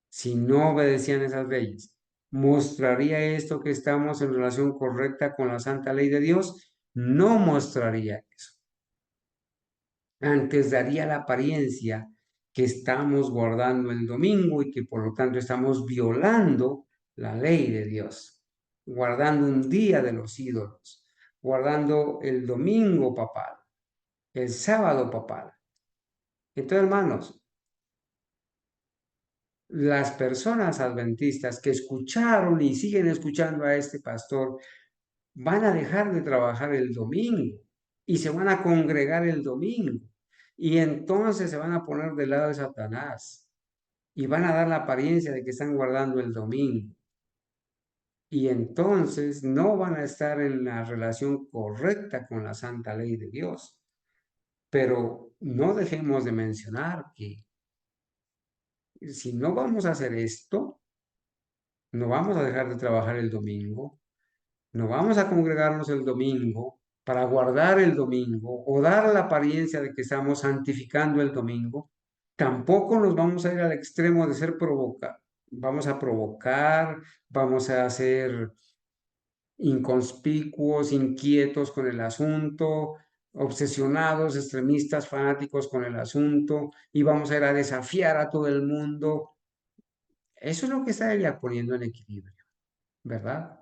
si no obedecían esas leyes. ¿Mostraría esto que estamos en relación correcta con la santa ley de Dios? No mostraría eso. Antes daría la apariencia que estamos guardando el domingo y que por lo tanto estamos violando la ley de Dios, guardando un día de los ídolos, guardando el domingo papal, el sábado papal. Entonces, hermanos, las personas adventistas que escucharon y siguen escuchando a este pastor van a dejar de trabajar el domingo y se van a congregar el domingo. Y entonces se van a poner del lado de Satanás y van a dar la apariencia de que están guardando el domingo. Y entonces no van a estar en la relación correcta con la santa ley de Dios. Pero no dejemos de mencionar que si no vamos a hacer esto, no vamos a dejar de trabajar el domingo, no vamos a congregarnos el domingo para guardar el domingo o dar la apariencia de que estamos santificando el domingo. Tampoco nos vamos a ir al extremo de ser vamos a provocar, vamos a ser inconspicuos, inquietos con el asunto, obsesionados, extremistas, fanáticos con el asunto, y vamos a ir a desafiar a todo el mundo. Eso es lo que está ella poniendo en equilibrio, ¿verdad?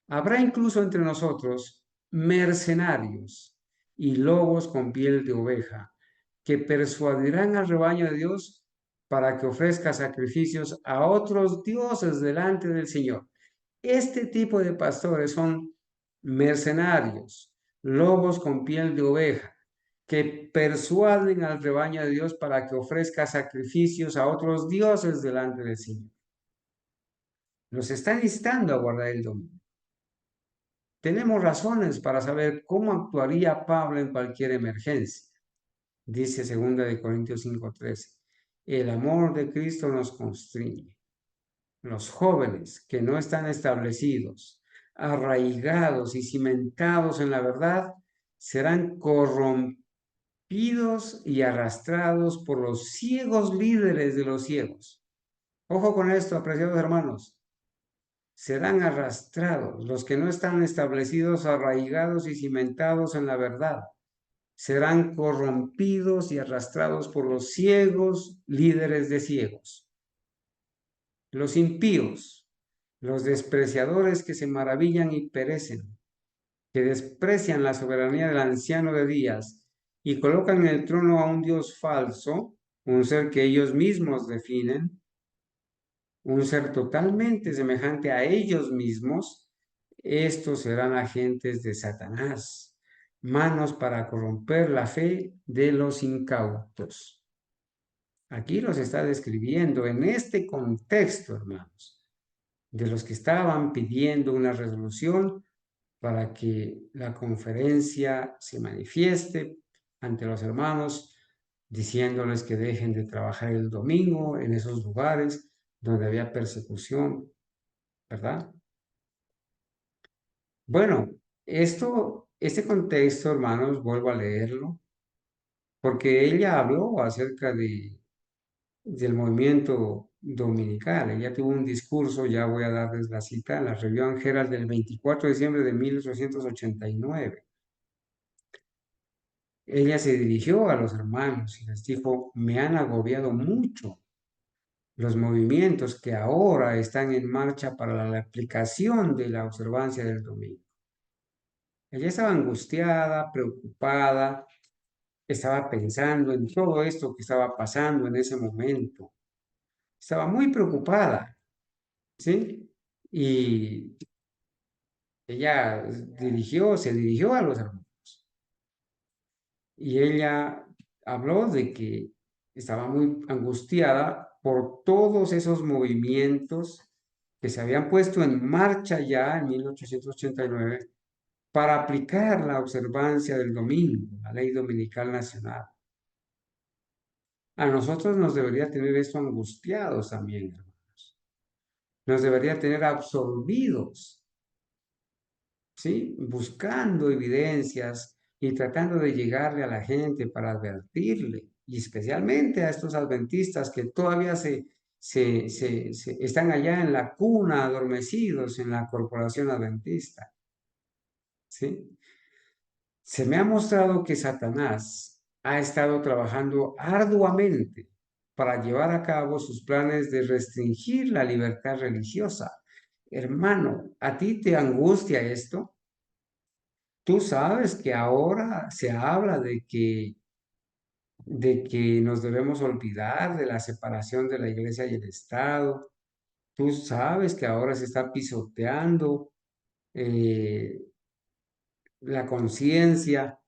Habrá incluso entre nosotros mercenarios y lobos con piel de oveja que persuadirán al rebaño de Dios para que ofrezca sacrificios a otros dioses delante del Señor. Este tipo de pastores son mercenarios, lobos con piel de oveja, que persuaden al rebaño de Dios para que ofrezca sacrificios a otros dioses delante del Señor. Nos están instando a guardar el domingo. Tenemos razones para saber cómo actuaría Pablo en cualquier emergencia. Dice 2 Corintios 5:13, el amor de Cristo nos constriñe. Los jóvenes que no están establecidos, arraigados y cimentados en la verdad, serán corrompidos y arrastrados por los ciegos líderes de los ciegos. Ojo con esto, apreciados hermanos. Serán arrastrados los que no están establecidos, arraigados y cimentados en la verdad. Serán corrompidos y arrastrados por los ciegos líderes de ciegos. Los impíos, los despreciadores que se maravillan y perecen, que desprecian la soberanía del anciano de días y colocan en el trono a un Dios falso, un ser que ellos mismos definen, un ser totalmente semejante a ellos mismos, estos serán agentes de Satanás, manos para corromper la fe de los incautos. Aquí los está describiendo en este contexto, hermanos, de los que estaban pidiendo una resolución para que la conferencia se manifieste ante los hermanos, diciéndoles que dejen de trabajar el domingo en esos lugares donde había persecución, ¿verdad? Bueno, este contexto, hermanos, vuelvo a leerlo, porque ella habló acerca del movimiento dominical. Ella tuvo un discurso, ya voy a darles la cita, en la Review Herald del 24 de diciembre de 1889. Ella se dirigió a los hermanos y les dijo, me han agobiado mucho los movimientos que ahora están en marcha para la aplicación de la observancia del domingo. Ella estaba angustiada, preocupada, estaba pensando en todo esto que estaba pasando en ese momento. Estaba muy preocupada, ¿sí? Y ella se dirigió a los hermanos y ella habló de que estaba muy angustiada por todos esos movimientos que se habían puesto en marcha ya en 1889 para aplicar la observancia del domingo, la ley dominical nacional. A nosotros nos debería tener esto angustiados también, hermanos. Nos debería tener absorbidos, ¿sí? Buscando evidencias y tratando de llegarle a la gente para advertirle, y especialmente a estos adventistas que todavía están allá en la cuna, adormecidos en la corporación adventista, ¿sí? Se me ha mostrado que Satanás ha estado trabajando arduamente para llevar a cabo sus planes de restringir la libertad religiosa. Hermano, ¿a ti te angustia esto? Tú sabes que ahora se habla de que de que nos debemos olvidar de la separación de la iglesia y el Estado. Tú sabes que ahora se está pisoteando eh, la conciencia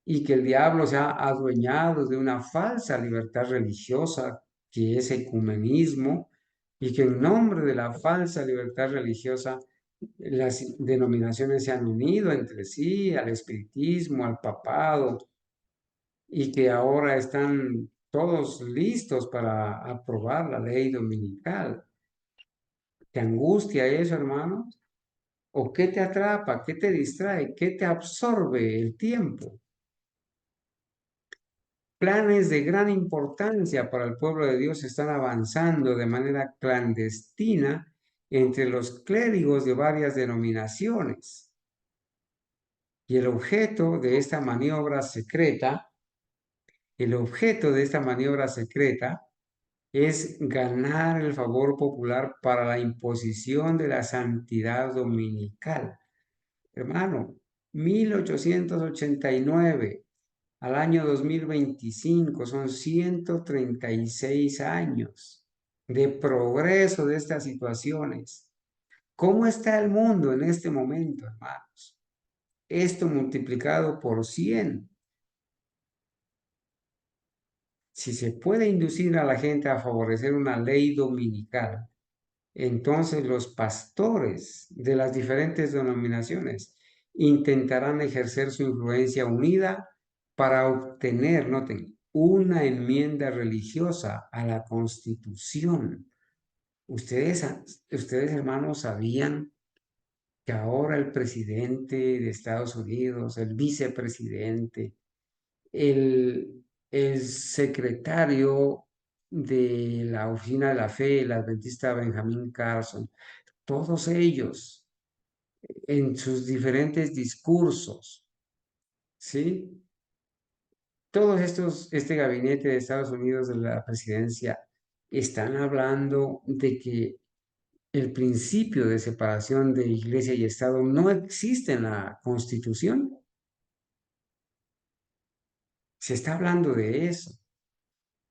y que el diablo se ha adueñado de una falsa libertad religiosa que es ecumenismo y que en nombre de la falsa libertad religiosa las denominaciones se han unido entre sí, al espiritismo, al papado, y que ahora están todos listos para aprobar la ley dominical. ¿Te angustia eso, hermano? ¿O qué te atrapa? ¿Qué te distrae? ¿Qué te absorbe el tiempo? Planes de gran importancia para el pueblo de Dios están avanzando de manera clandestina entre los clérigos de varias denominaciones. Y el objeto de esta maniobra secreta es ganar el favor popular para la imposición de la santidad dominical. Hermano, 1889 al año 2025 son 136 años de progreso de estas situaciones. ¿Cómo está el mundo en este momento, hermanos? Esto multiplicado por 100. Si se puede inducir a la gente a favorecer una ley dominical, entonces los pastores de las diferentes denominaciones intentarán ejercer su influencia unida para obtener, noten, una enmienda religiosa a la Constitución. Ustedes, ustedes hermanos, sabían que ahora el presidente de Estados Unidos, el vicepresidente, el secretario de la Oficina de la Fe, el adventista Benjamin Carson, todos ellos en sus diferentes discursos, ¿sí? Todos estos, este gabinete de Estados Unidos de la presidencia están hablando de que el principio de separación de iglesia y Estado no existe en la Constitución. Se está hablando de eso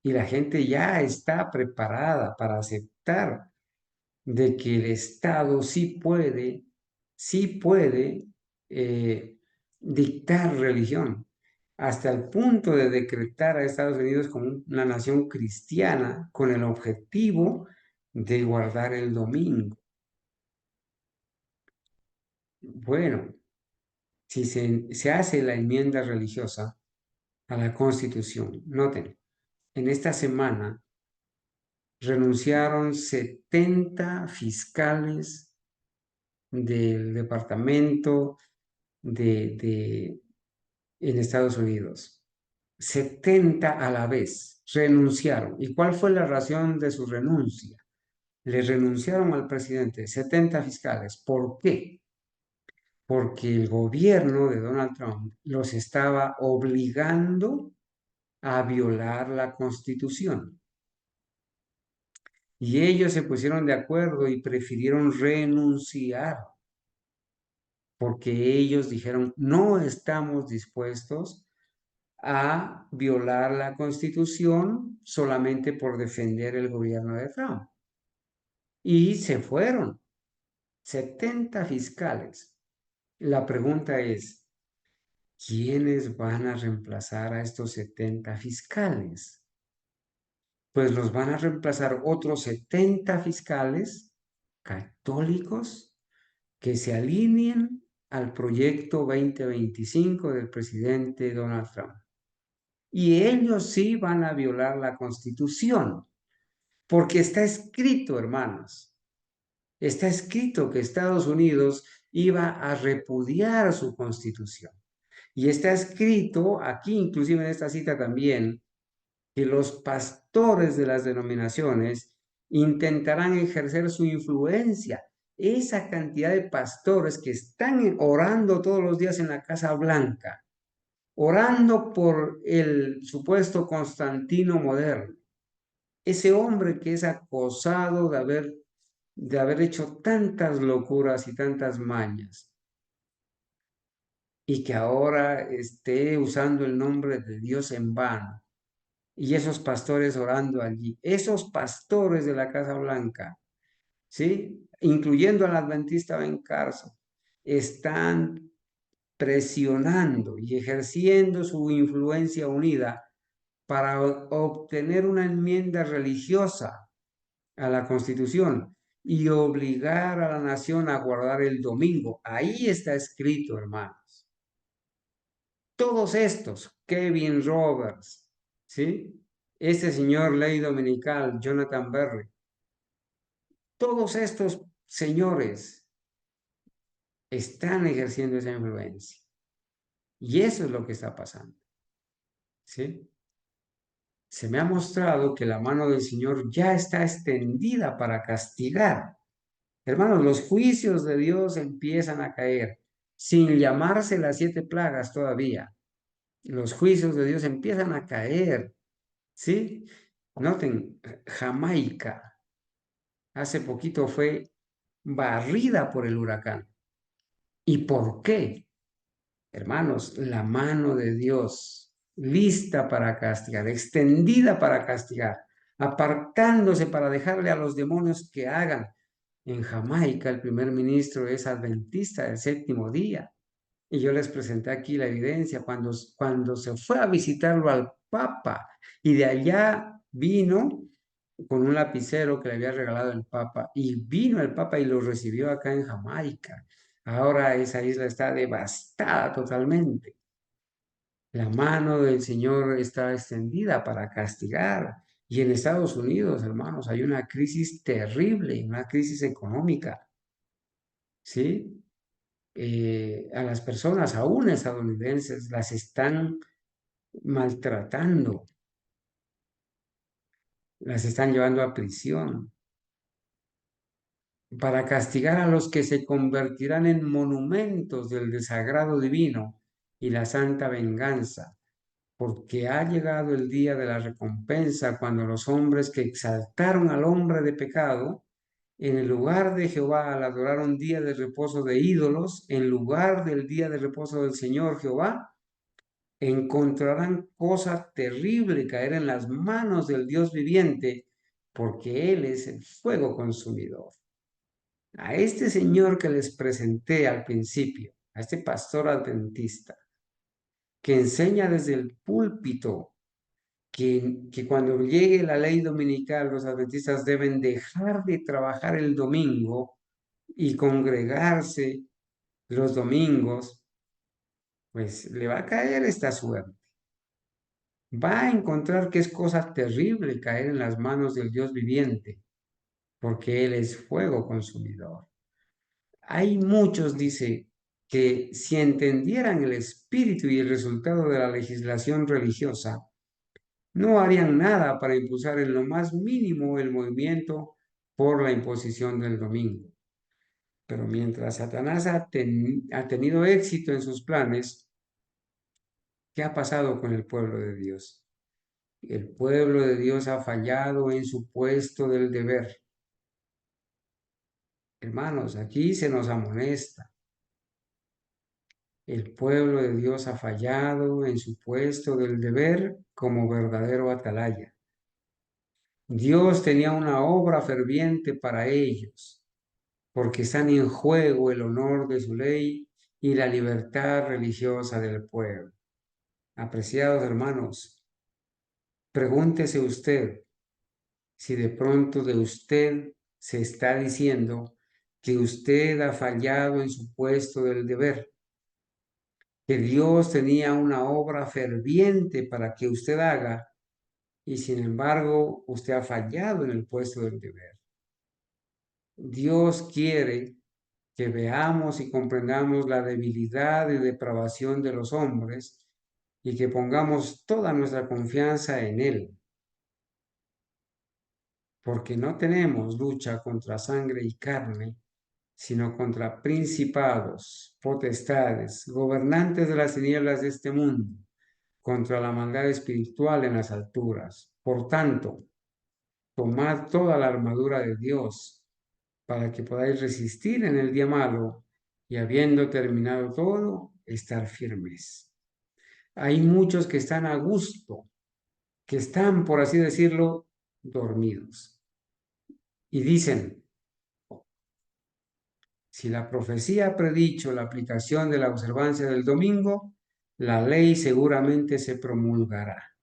y la gente ya está preparada para aceptar de que el Estado sí puede dictar religión, hasta el punto de decretar a Estados Unidos como una nación cristiana con el objetivo de guardar el domingo. Bueno, si se hace la enmienda religiosa a la Constitución, noten, en esta semana renunciaron 70 fiscales del departamento en Estados Unidos. 70 a la vez renunciaron. ¿Y cuál fue la razón de su renuncia? Le renunciaron al presidente 70 fiscales. ¿Por qué? Porque el gobierno de Donald Trump los estaba obligando a violar la Constitución. Y ellos se pusieron de acuerdo y prefirieron renunciar porque ellos dijeron, no estamos dispuestos a violar la Constitución solamente por defender el gobierno de Trump. Y se fueron 70 fiscales. La pregunta es, ¿quiénes van a reemplazar a estos 70 fiscales? Pues los van a reemplazar otros 70 fiscales católicos que se alineen al proyecto 2025 del presidente Donald Trump. Y ellos sí van a violar la Constitución, porque está escrito, hermanos, está escrito que Estados Unidos iba a repudiar su Constitución. Y está escrito aquí, inclusive en esta cita también, que los pastores de las denominaciones intentarán ejercer su influencia. Esa cantidad de pastores que están orando todos los días en la Casa Blanca, orando por el supuesto Constantino moderno, ese hombre que es acosado de haber hecho tantas locuras y tantas mañas, y que ahora esté usando el nombre de Dios en vano. y esos pastores orando allí, esos pastores de la Casa Blanca, ¿sí? Incluyendo al adventista Ben Carson, están presionando y ejerciendo su influencia unida para obtener una enmienda religiosa a la Constitución y obligar a la nación a guardar el domingo. Ahí está escrito, hermanos. Todos estos, Kevin Roberts, ¿sí? Este señor ley dominical, Jonathan Berry, todos estos señores están ejerciendo esa influencia. Y eso es lo que está pasando, ¿sí? Se me ha mostrado que la mano del Señor ya está extendida para castigar. Hermanos, los juicios de Dios empiezan a caer sin llamarse las 7 plagas todavía. Los juicios de Dios empiezan a caer, ¿sí? Noten, Jamaica hace poquito fue barrida por el huracán. ¿Y por qué? Hermanos, la mano de Dios lista para castigar, extendida para castigar, apartándose para dejarle a los demonios que hagan. En Jamaica el primer ministro es adventista del séptimo día. Y yo les presenté aquí la evidencia cuando se fue a visitarlo al Papa y de allá vino con un lapicero que le había regalado el Papa y vino el Papa y lo recibió acá en Jamaica. Ahora esa isla está devastada totalmente. La mano del Señor está extendida para castigar. Y en Estados Unidos, hermanos, hay una crisis terrible, una crisis económica, ¿sí? A las personas, aún estadounidenses, las están maltratando, las están llevando a prisión para castigar a los que se convertirán en monumentos del desagrado divino y la santa venganza, porque ha llegado el día de la recompensa cuando los hombres que exaltaron al hombre de pecado en el lugar de Jehová al adorar un día de reposo de ídolos, en lugar del día de reposo del Señor Jehová, encontrarán cosa terrible caer en las manos del Dios viviente, porque Él es el fuego consumidor. A este señor que les presenté al principio, a este pastor adventista, que enseña desde el púlpito que cuando llegue la ley dominical, los adventistas deben dejar de trabajar el domingo y congregarse los domingos, pues le va a caer esta suerte. Va a encontrar que es cosa terrible caer en las manos del Dios viviente, porque Él es fuego consumidor. Hay muchos, dice, que si entendieran el espíritu y el resultado de la legislación religiosa, no harían nada para impulsar en lo más mínimo el movimiento por la imposición del domingo. Pero mientras Satanás ha tenido éxito en sus planes, ¿qué ha pasado con el pueblo de Dios? El pueblo de Dios ha fallado en su puesto del deber. Hermanos, aquí se nos amonesta. El pueblo de Dios ha fallado en su puesto del deber como verdadero atalaya. Dios tenía una obra ferviente para ellos, porque están en juego el honor de su ley y la libertad religiosa del pueblo. Apreciados hermanos, pregúntese usted si de pronto de usted se está diciendo que usted ha fallado en su puesto del deber, que Dios tenía una obra ferviente para que usted haga y sin embargo usted ha fallado en el puesto del deber. Dios quiere que veamos y comprendamos la debilidad y depravación de los hombres y que pongamos toda nuestra confianza en Él, porque no tenemos lucha contra sangre y carne, sino contra principados, potestades, gobernantes de las tinieblas de este mundo, contra la maldad espiritual en las alturas. Por tanto, tomad toda la armadura de Dios para que podáis resistir en el día malo y habiendo terminado todo, estar firmes. Hay muchos que están a gusto que están, por así decirlo, dormidos. Y dicen, si la profecía ha predicho la aplicación de la observancia del domingo, la ley seguramente se promulgará.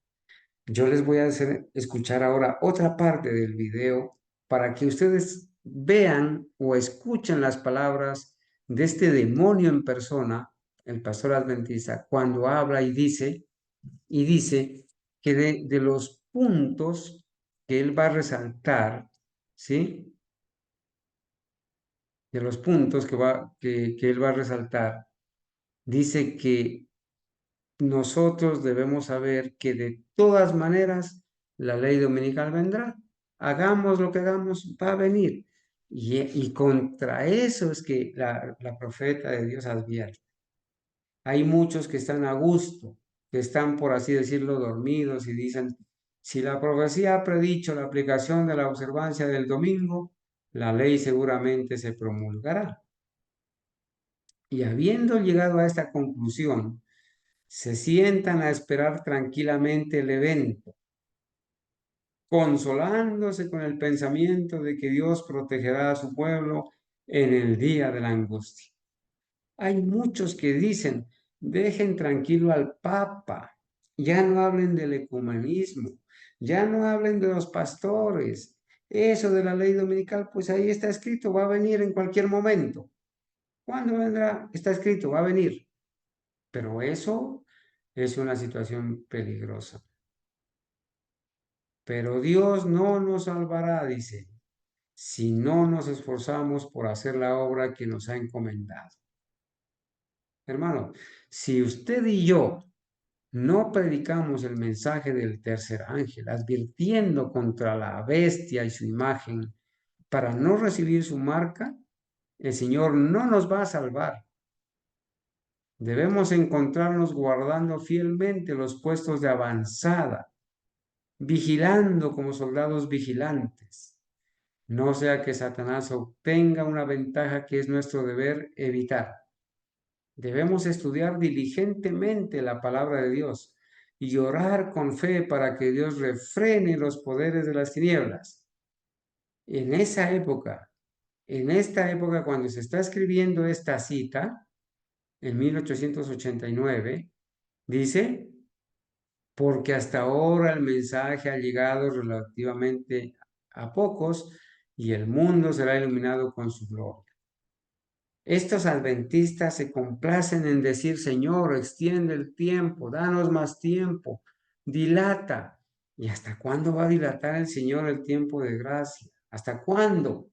Yo les voy a hacer escuchar ahora otra parte del video para que ustedes vean o escuchen las palabras de este demonio en persona, el pastor adventista, cuando habla y dice que de los puntos que él va a resaltar, ¿sí? De los puntos que él va a resaltar, dice que nosotros debemos saber que de todas maneras la ley dominical vendrá. Hagamos lo que hagamos, va a venir. Y contra eso es que la profeta de Dios advierte. Hay muchos que están a gusto, que están, por así decirlo, dormidos y dicen, si la profecía ha predicho la aplicación de la observancia del domingo, la ley seguramente se promulgará. Y habiendo llegado a esta conclusión, se sientan a esperar tranquilamente el evento, consolándose con el pensamiento de que Dios protegerá a su pueblo en el día de la angustia. Hay muchos que dicen, dejen tranquilo al Papa, ya no hablen del ecumenismo, ya no hablen de los pastores, eso de la ley dominical, pues ahí está escrito, va a venir en cualquier momento. ¿Cuándo vendrá? Está escrito, va a venir. Pero eso es una situación peligrosa. Pero Dios no nos salvará, dice, si no nos esforzamos por hacer la obra que nos ha encomendado. Hermano, si usted y yo no predicamos el mensaje del tercer ángel, advirtiendo contra la bestia y su imagen para no recibir su marca, el Señor no nos va a salvar. Debemos encontrarnos guardando fielmente los puestos de avanzada, vigilando como soldados vigilantes. No sea que Satanás obtenga una ventaja que es nuestro deber evitar. Debemos estudiar diligentemente la palabra de Dios y orar con fe para que Dios refrene los poderes de las tinieblas. En esa época, en esta época cuando se está escribiendo esta cita, en 1889, dice, porque hasta ahora el mensaje ha llegado relativamente a pocos y el mundo será iluminado con su gloria. Estos adventistas se complacen en decir, Señor, extiende el tiempo, danos más tiempo, dilata. ¿Y hasta cuándo va a dilatar el Señor el tiempo de gracia? ¿Hasta cuándo?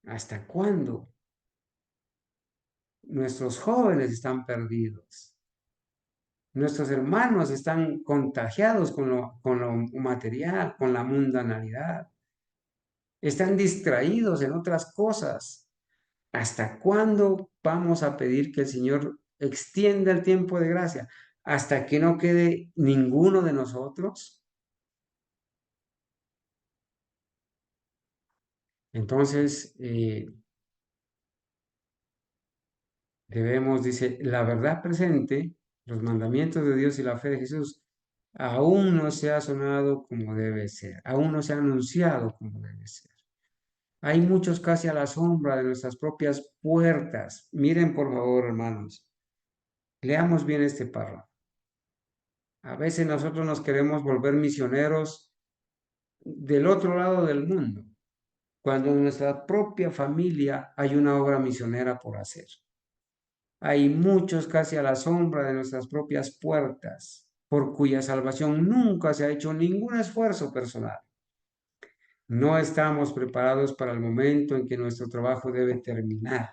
¿Hasta cuándo? Nuestros jóvenes están perdidos. Nuestros hermanos están contagiados con lo material, con la mundanalidad. Están distraídos en otras cosas. ¿Hasta cuándo vamos a pedir que el Señor extienda el tiempo de gracia? ¿Hasta que no quede ninguno de nosotros? Entonces, debemos, dice, la verdad presente, los mandamientos de Dios y la fe de Jesús, aún no se ha sonado como debe ser, aún no se ha anunciado como debe ser. Hay muchos casi a la sombra de nuestras propias puertas. Miren, por favor, hermanos, leamos bien este párrafo. A veces nosotros nos queremos volver misioneros del otro lado del mundo, cuando en nuestra propia familia hay una obra misionera por hacer. Hay muchos casi a la sombra de nuestras propias puertas, por cuya salvación nunca se ha hecho ningún esfuerzo personal. No estamos preparados para el momento en que nuestro trabajo debe terminar.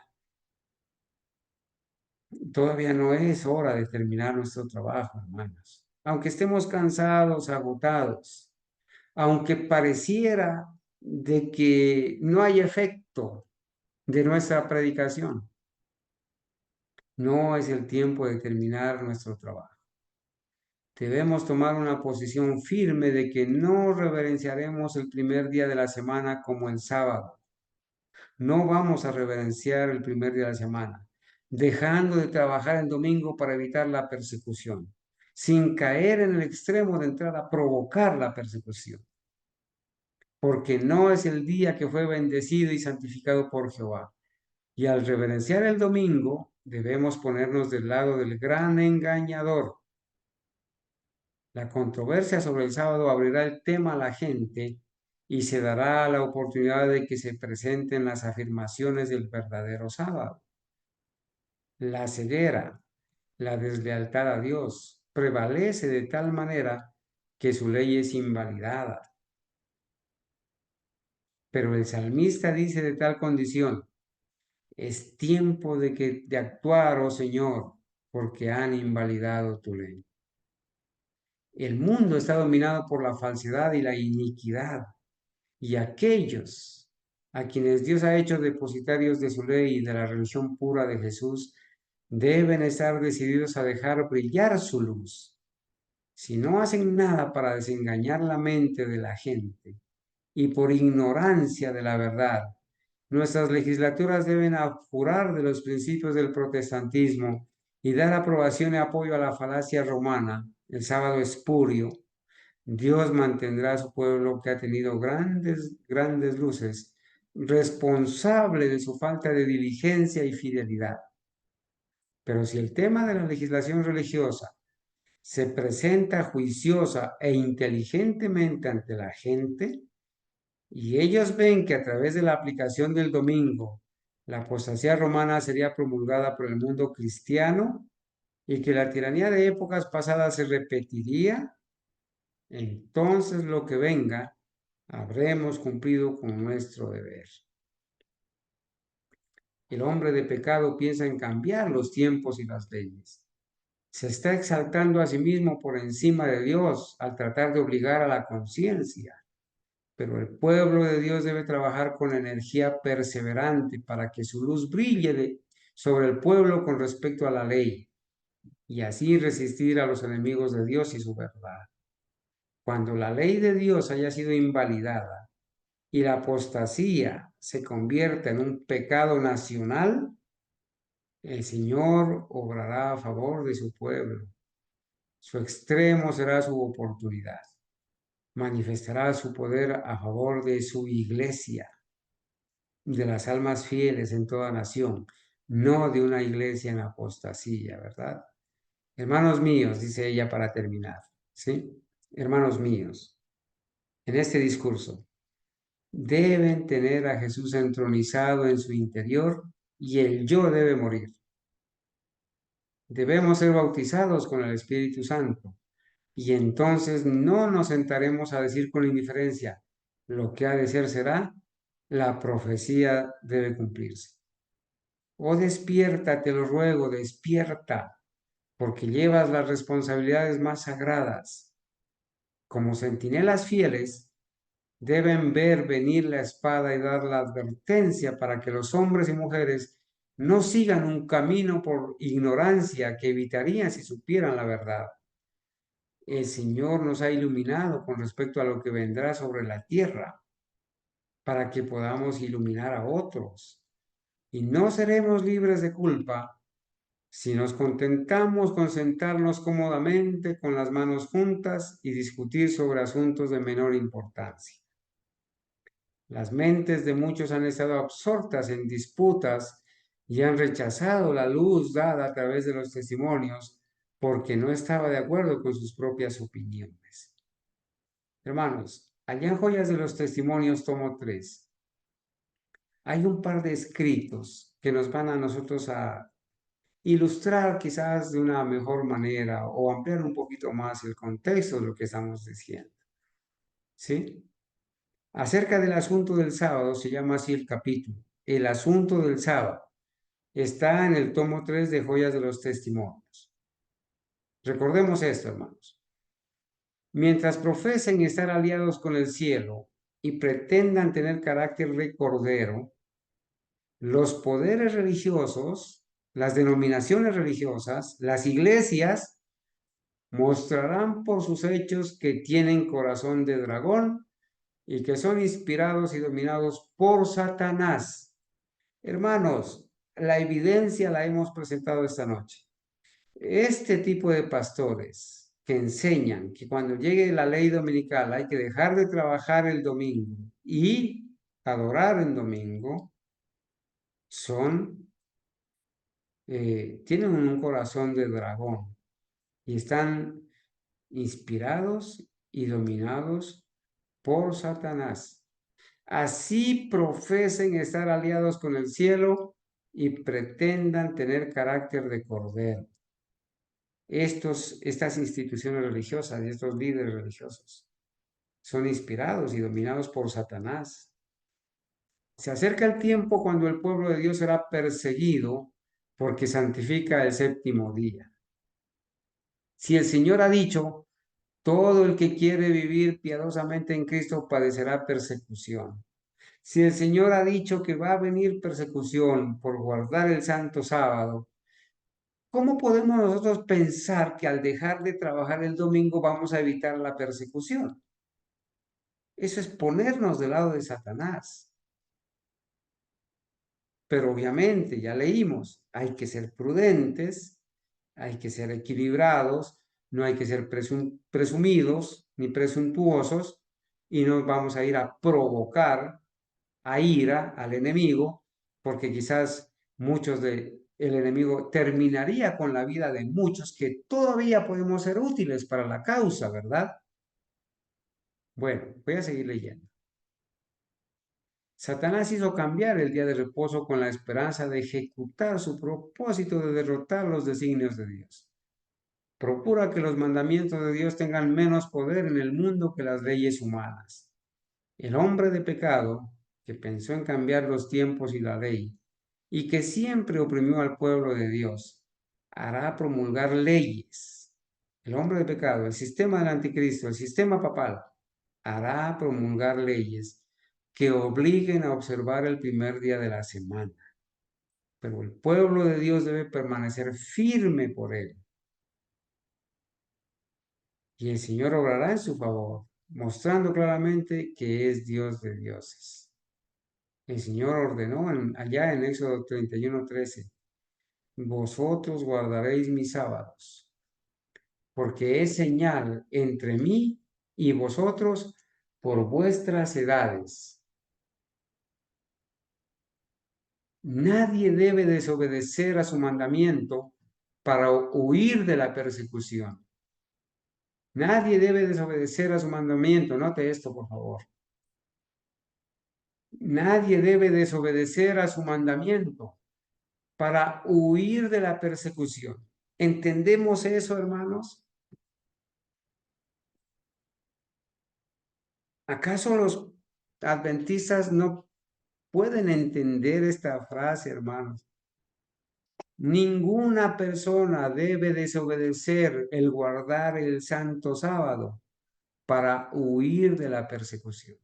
Todavía no es hora de terminar nuestro trabajo, hermanos. Aunque estemos cansados, agotados, aunque pareciera de que no hay efecto de nuestra predicación, no es el tiempo de terminar nuestro trabajo. Debemos tomar una posición firme de que no reverenciaremos el primer día de la semana como el sábado. No vamos a reverenciar el primer día de la semana, dejando de trabajar en domingo para evitar la persecución, sin caer en el extremo de entrar a provocar la persecución, porque no es el día que fue bendecido y santificado por Jehová. Y al reverenciar el domingo, debemos ponernos del lado del gran engañador. La controversia sobre el sábado abrirá el tema a la gente y se dará la oportunidad de que se presenten las afirmaciones del verdadero sábado. La ceguera, la deslealtad a Dios, prevalece de tal manera que su ley es invalidada. Pero el salmista dice de tal condición: es tiempo de actuar, oh Señor, porque han invalidado tu ley. El mundo está dominado por la falsedad y la iniquidad, y aquellos a quienes Dios ha hecho depositarios de su ley y de la religión pura de Jesús deben estar decididos a dejar brillar su luz. Si no hacen nada para desengañar la mente de la gente y por ignorancia de la verdad, nuestras legislaturas deben abjurar de los principios del protestantismo y dar aprobación y apoyo a la falacia romana, el sábado espurio. Dios mantendrá a su pueblo que ha tenido grandes luces, responsable de su falta de diligencia y fidelidad. Pero si el tema de la legislación religiosa se presenta juiciosa e inteligentemente ante la gente, y ellos ven que a través de la aplicación del domingo, la apostasía romana sería promulgada por el mundo cristiano y que la tiranía de épocas pasadas se repetiría, entonces lo que venga, habremos cumplido con nuestro deber. El hombre de pecado piensa en cambiar los tiempos y las leyes. Se está exaltando a sí mismo por encima de Dios al tratar de obligar a la conciencia. Pero el pueblo de Dios debe trabajar con energía perseverante para que su luz brille sobre el pueblo con respecto a la ley y así resistir a los enemigos de Dios y su verdad. Cuando la ley de Dios haya sido invalidada y la apostasía se convierta en un pecado nacional, el Señor obrará a favor de su pueblo. Su extremo será su oportunidad. Manifestará su poder a favor de su iglesia, de las almas fieles en toda nación, no de una iglesia en apostasía, ¿verdad? Hermanos míos, dice ella para terminar, ¿sí? Hermanos míos, en este discurso, deben tener a Jesús entronizado en su interior y el yo debe morir. Debemos ser bautizados con el Espíritu Santo y entonces no nos sentaremos a decir con indiferencia, lo que ha de ser será, la profecía debe cumplirse. Oh, despierta, te lo ruego, despierta, porque llevas las responsabilidades más sagradas. Como centinelas fieles, deben ver venir la espada y dar la advertencia para que los hombres y mujeres no sigan un camino por ignorancia que evitarían si supieran la verdad. El Señor nos ha iluminado con respecto a lo que vendrá sobre la tierra, para que podamos iluminar a otros. Y no seremos libres de culpa si nos contentamos con sentarnos cómodamente con las manos juntas y discutir sobre asuntos de menor importancia. Las mentes de muchos han estado absortas en disputas y han rechazado la luz dada a través de los testimonios porque no estaba de acuerdo con sus propias opiniones. Hermanos, allá en Joyas de los Testimonios, tomo 3, hay un par de escritos que nos van a nosotros a ilustrar quizás de una mejor manera o ampliar un poquito más el contexto de lo que estamos diciendo. ¿Sí? Acerca del asunto del sábado, se llama así el capítulo, el asunto del sábado. Está en el tomo 3 de Joyas de los Testimonios. Recordemos esto, hermanos. Mientras profesen estar aliados con el cielo y pretendan tener carácter de cordero, los poderes religiosos, las denominaciones religiosas, las iglesias, mostrarán por sus hechos que tienen corazón de dragón y que son inspirados y dominados por Satanás. Hermanos, la evidencia la hemos presentado esta noche. Este tipo de pastores que enseñan que cuando llegue la ley dominical hay que dejar de trabajar el domingo y adorar en domingo, tienen un corazón de dragón y están inspirados y dominados por Satanás. Así profesen estar aliados con el cielo y pretendan tener carácter de cordero. Estas instituciones religiosas y estos líderes religiosos son inspirados y dominados por Satanás. Se acerca el tiempo cuando el pueblo de Dios será perseguido porque santifica el séptimo día. Si el Señor ha dicho, todo el que quiere vivir piadosamente en Cristo padecerá persecución. Si el Señor ha dicho que va a venir persecución por guardar el santo sábado, ¿cómo podemos nosotros pensar que al dejar de trabajar el domingo vamos a evitar la persecución? Eso es ponernos del lado de Satanás. Pero obviamente, ya leímos, hay que ser prudentes, hay que ser equilibrados, no hay que ser presumidos ni presuntuosos y no vamos a ir a provocar a ira al enemigo, porque quizás el enemigo terminaría con la vida de muchos que todavía podemos ser útiles para la causa, ¿verdad? Bueno, voy a seguir leyendo. Satanás hizo cambiar el día de reposo con la esperanza de ejecutar su propósito de derrotar los designios de Dios. Procura que los mandamientos de Dios tengan menos poder en el mundo que las leyes humanas. El hombre de pecado, que pensó en cambiar los tiempos y la ley, y que siempre oprimió al pueblo de Dios, hará promulgar leyes. El hombre de pecado, el sistema del anticristo, el sistema papal, hará promulgar leyes que obliguen a observar el primer día de la semana. Pero el pueblo de Dios debe permanecer firme por él. Y el Señor obrará en su favor, mostrando claramente que es Dios de dioses. El Señor ordenó allá en Éxodo 31:13, vosotros guardaréis mis sábados, porque es señal entre mí y vosotros por vuestras edades. Nadie debe desobedecer a su mandamiento para huir de la persecución. Nadie debe desobedecer a su mandamiento. Note esto, por favor. Nadie debe desobedecer a su mandamiento para huir de la persecución. ¿Entendemos eso, hermanos? ¿Acaso los adventistas no pueden entender esta frase, hermanos? Ninguna persona debe desobedecer el guardar el santo sábado para huir de la persecución.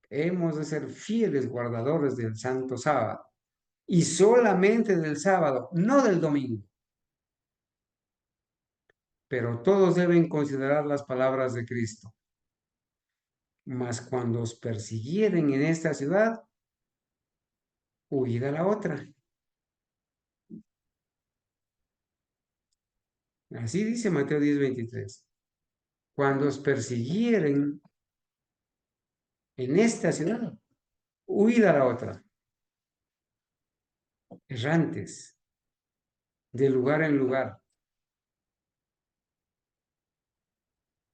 Hemos de ser fieles guardadores del santo sábado y solamente del sábado, no del domingo. Pero todos deben considerar las palabras de Cristo. Mas cuando os persiguieren en esta ciudad, huid a la otra. Así dice Mateo 10:23. Cuando os persiguieren en esta ciudad, huid a la otra. Errantes, de lugar en lugar.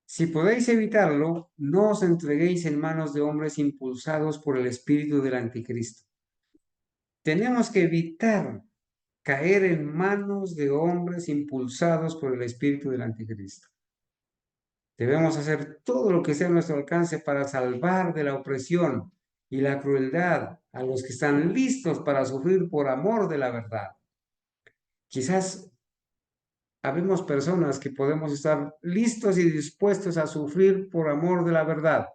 Si podéis evitarlo, no os entreguéis en manos de hombres impulsados por el espíritu del anticristo. Tenemos que evitar caer en manos de hombres impulsados por el espíritu del anticristo. Debemos hacer todo lo que sea a nuestro alcance para salvar de la opresión y la crueldad a los que están listos para sufrir por amor de la verdad. Quizás habemos personas que podemos estar listos y dispuestos a sufrir por amor de la verdad,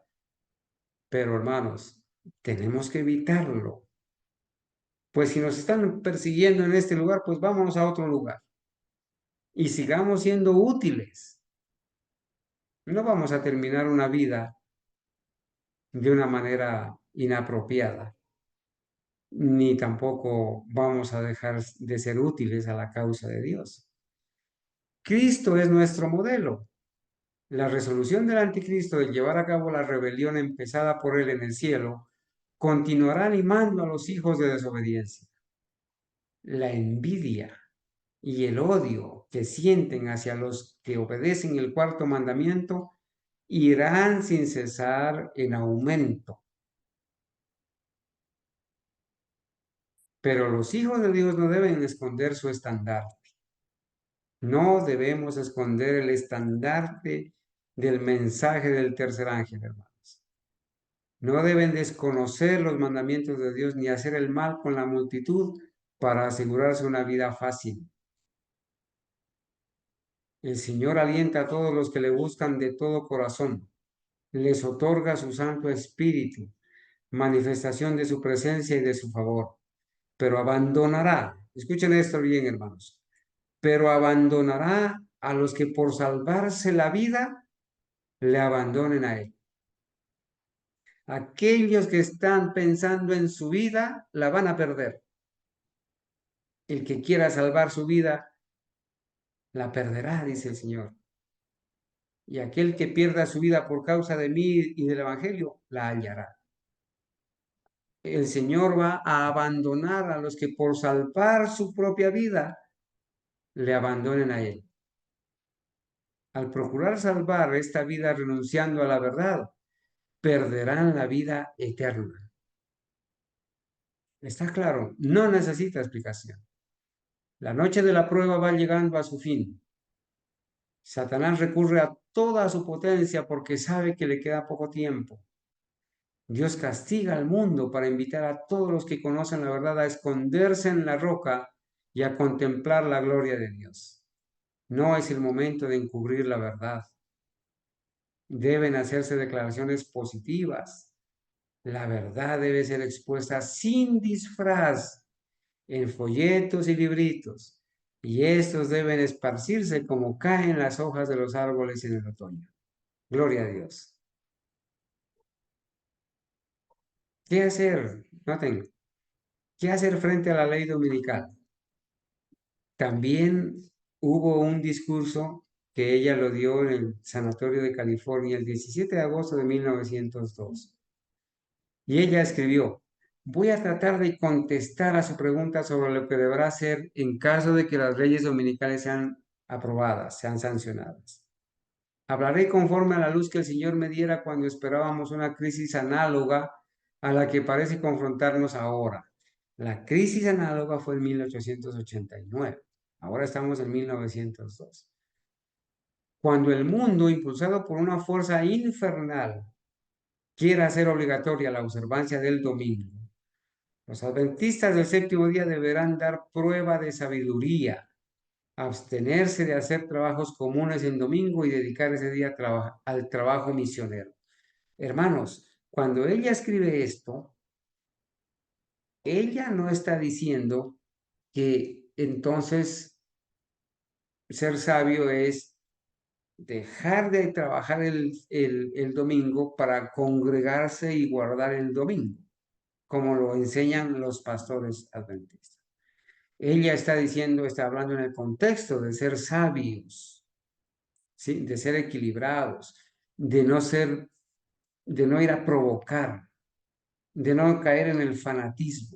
pero hermanos, tenemos que evitarlo. Pues si nos están persiguiendo en este lugar, pues vámonos a otro lugar y sigamos siendo útiles. No vamos a terminar una vida de una manera inapropiada. ni tampoco vamos a dejar de ser útiles a la causa de Dios. Cristo es nuestro modelo. La resolución del anticristo de llevar a cabo la rebelión empezada por él en el cielo continuará animando a los hijos de desobediencia. La envidia y el odio que sienten hacia los que obedecen el cuarto mandamiento irán sin cesar en aumento. Pero los hijos de Dios no deben esconder su estandarte. No debemos esconder el estandarte del mensaje del tercer ángel, hermanos. No deben desconocer los mandamientos de Dios ni hacer el mal con la multitud para asegurarse una vida fácil. El Señor alienta a todos los que le buscan de todo corazón. Les otorga su Santo Espíritu, manifestación de su presencia y de su favor. Pero abandonará, escuchen esto bien, hermanos, pero abandonará a los que por salvarse la vida le abandonen a él. Aquellos que están pensando en su vida la van a perder. El que quiera salvar su vida la perderá, dice el Señor. Y aquel que pierda su vida por causa de mí y del Evangelio la hallará. El Señor va a abandonar a los que por salvar su propia vida le abandonen a él. Al procurar salvar esta vida renunciando a la verdad, perderán la vida eterna. ¿Está claro? No necesita explicación. La noche de la prueba va llegando a su fin. Satanás recurre a toda su potencia porque sabe que le queda poco tiempo. Dios castiga al mundo para invitar a todos los que conocen la verdad a esconderse en la roca y a contemplar la gloria de Dios. No es el momento de encubrir la verdad. Deben hacerse declaraciones positivas. La verdad debe ser expuesta sin disfraz en folletos y libritos, y estos deben esparcirse como caen las hojas de los árboles en el otoño. Gloria a Dios. ¿Qué hacer? Noten, ¿qué hacer frente a la ley dominical? También hubo un discurso que ella lo dio en el Sanatorio de California el 17 de agosto de 1902. Y ella escribió: voy a tratar de contestar a su pregunta sobre lo que deberá hacer en caso de que las leyes dominicales sean aprobadas, sean sancionadas. Hablaré conforme a la luz que el Señor me diera cuando esperábamos una crisis análoga a la que parece confrontarnos ahora. La crisis análoga fue en 1889. Ahora estamos en 1902. Cuando el mundo, impulsado por una fuerza infernal, quiera hacer obligatoria la observancia del domingo, los adventistas del séptimo día deberán dar prueba de sabiduría, abstenerse de hacer trabajos comunes en domingo y dedicar ese día al trabajo misionero. Hermanos, cuando ella escribe esto, ella no está diciendo que entonces ser sabio es dejar de trabajar el domingo para congregarse y guardar el domingo, como lo enseñan los pastores adventistas. Ella está diciendo, está hablando en el contexto de ser sabios, ¿sí? De ser equilibrados, de no ir a provocar, de no caer en el fanatismo,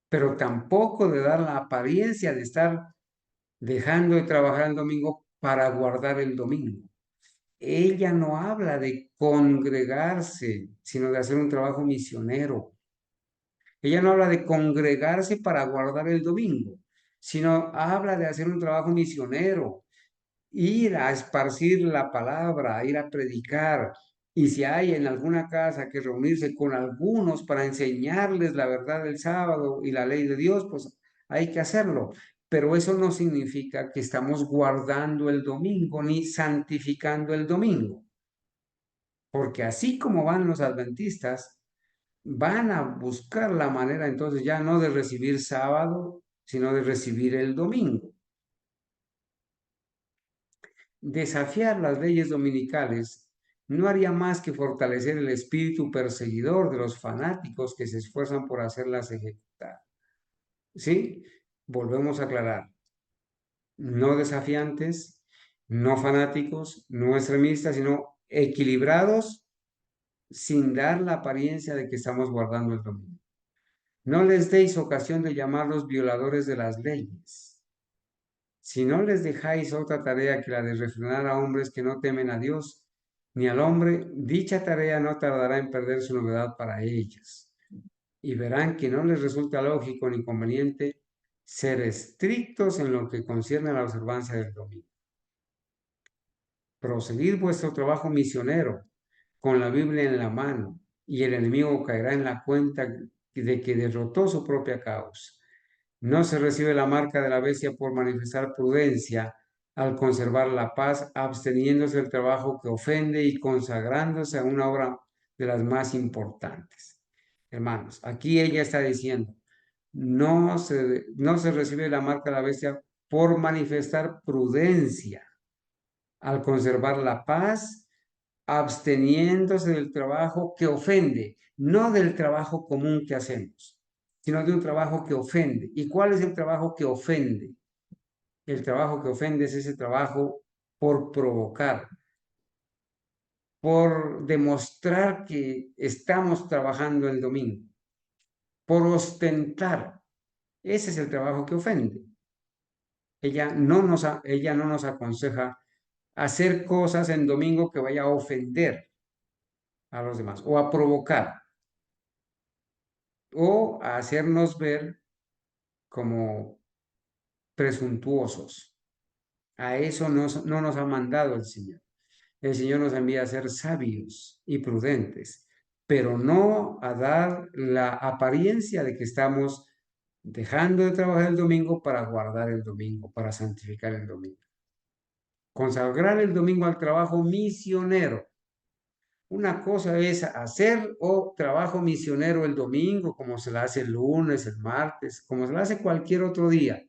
pero tampoco de dar la apariencia de estar dejando de trabajar el domingo para guardar el domingo. Ella no habla de congregarse, sino de hacer un trabajo misionero. Ella no habla de congregarse para guardar el domingo, sino habla de hacer un trabajo misionero, ir a esparcir la palabra, ir a predicar. Y si hay en alguna casa que reunirse con algunos para enseñarles la verdad del sábado y la ley de Dios, pues hay que hacerlo. Pero eso no significa que estamos guardando el domingo ni santificando el domingo. Porque así como van los adventistas, van a buscar la manera entonces ya no de recibir sábado, sino de recibir el domingo. Desafiar las leyes dominicales no haría más que fortalecer el espíritu perseguidor de los fanáticos que se esfuerzan por hacerlas ejecutar. ¿Sí? Volvemos a aclarar. No desafiantes, no fanáticos, no extremistas, sino equilibrados sin dar la apariencia de que estamos guardando el dominio. No les deis ocasión de llamarlos violadores de las leyes. Si no les dejáis otra tarea que la de refrenar a hombres que no temen a Dios ni al hombre, dicha tarea no tardará en perder su novedad para ellas. Y verán que no les resulta lógico ni conveniente ser estrictos en lo que concierne a la observancia del domingo. Proseguid vuestro trabajo misionero con la Biblia en la mano, y el enemigo caerá en la cuenta de que derrotó su propia causa. No se recibe la marca de la bestia por manifestar prudencia al conservar la paz, absteniéndose del trabajo que ofende y consagrándose a una obra de las más importantes. Hermanos, aquí ella está diciendo, no se recibe la marca de la bestia por manifestar prudencia al conservar la paz, absteniéndose del trabajo que ofende, no del trabajo común que hacemos, sino de un trabajo que ofende. ¿Y cuál es el trabajo que ofende? El trabajo que ofende es ese trabajo por provocar, por demostrar que estamos trabajando el domingo, por ostentar. Ese es el trabajo que ofende. Ella no nos aconseja hacer cosas en domingo que vaya a ofender a los demás o a provocar o a hacernos ver como presuntuosos. A eso no nos ha mandado el Señor. El Señor nos envía a ser sabios y prudentes, pero no a dar la apariencia de que estamos dejando de trabajar el domingo para guardar el domingo, para santificar el domingo. Consagrar el domingo al trabajo misionero. Una cosa es hacer trabajo misionero el domingo, como se lo hace el lunes, el martes, como se lo hace cualquier otro día.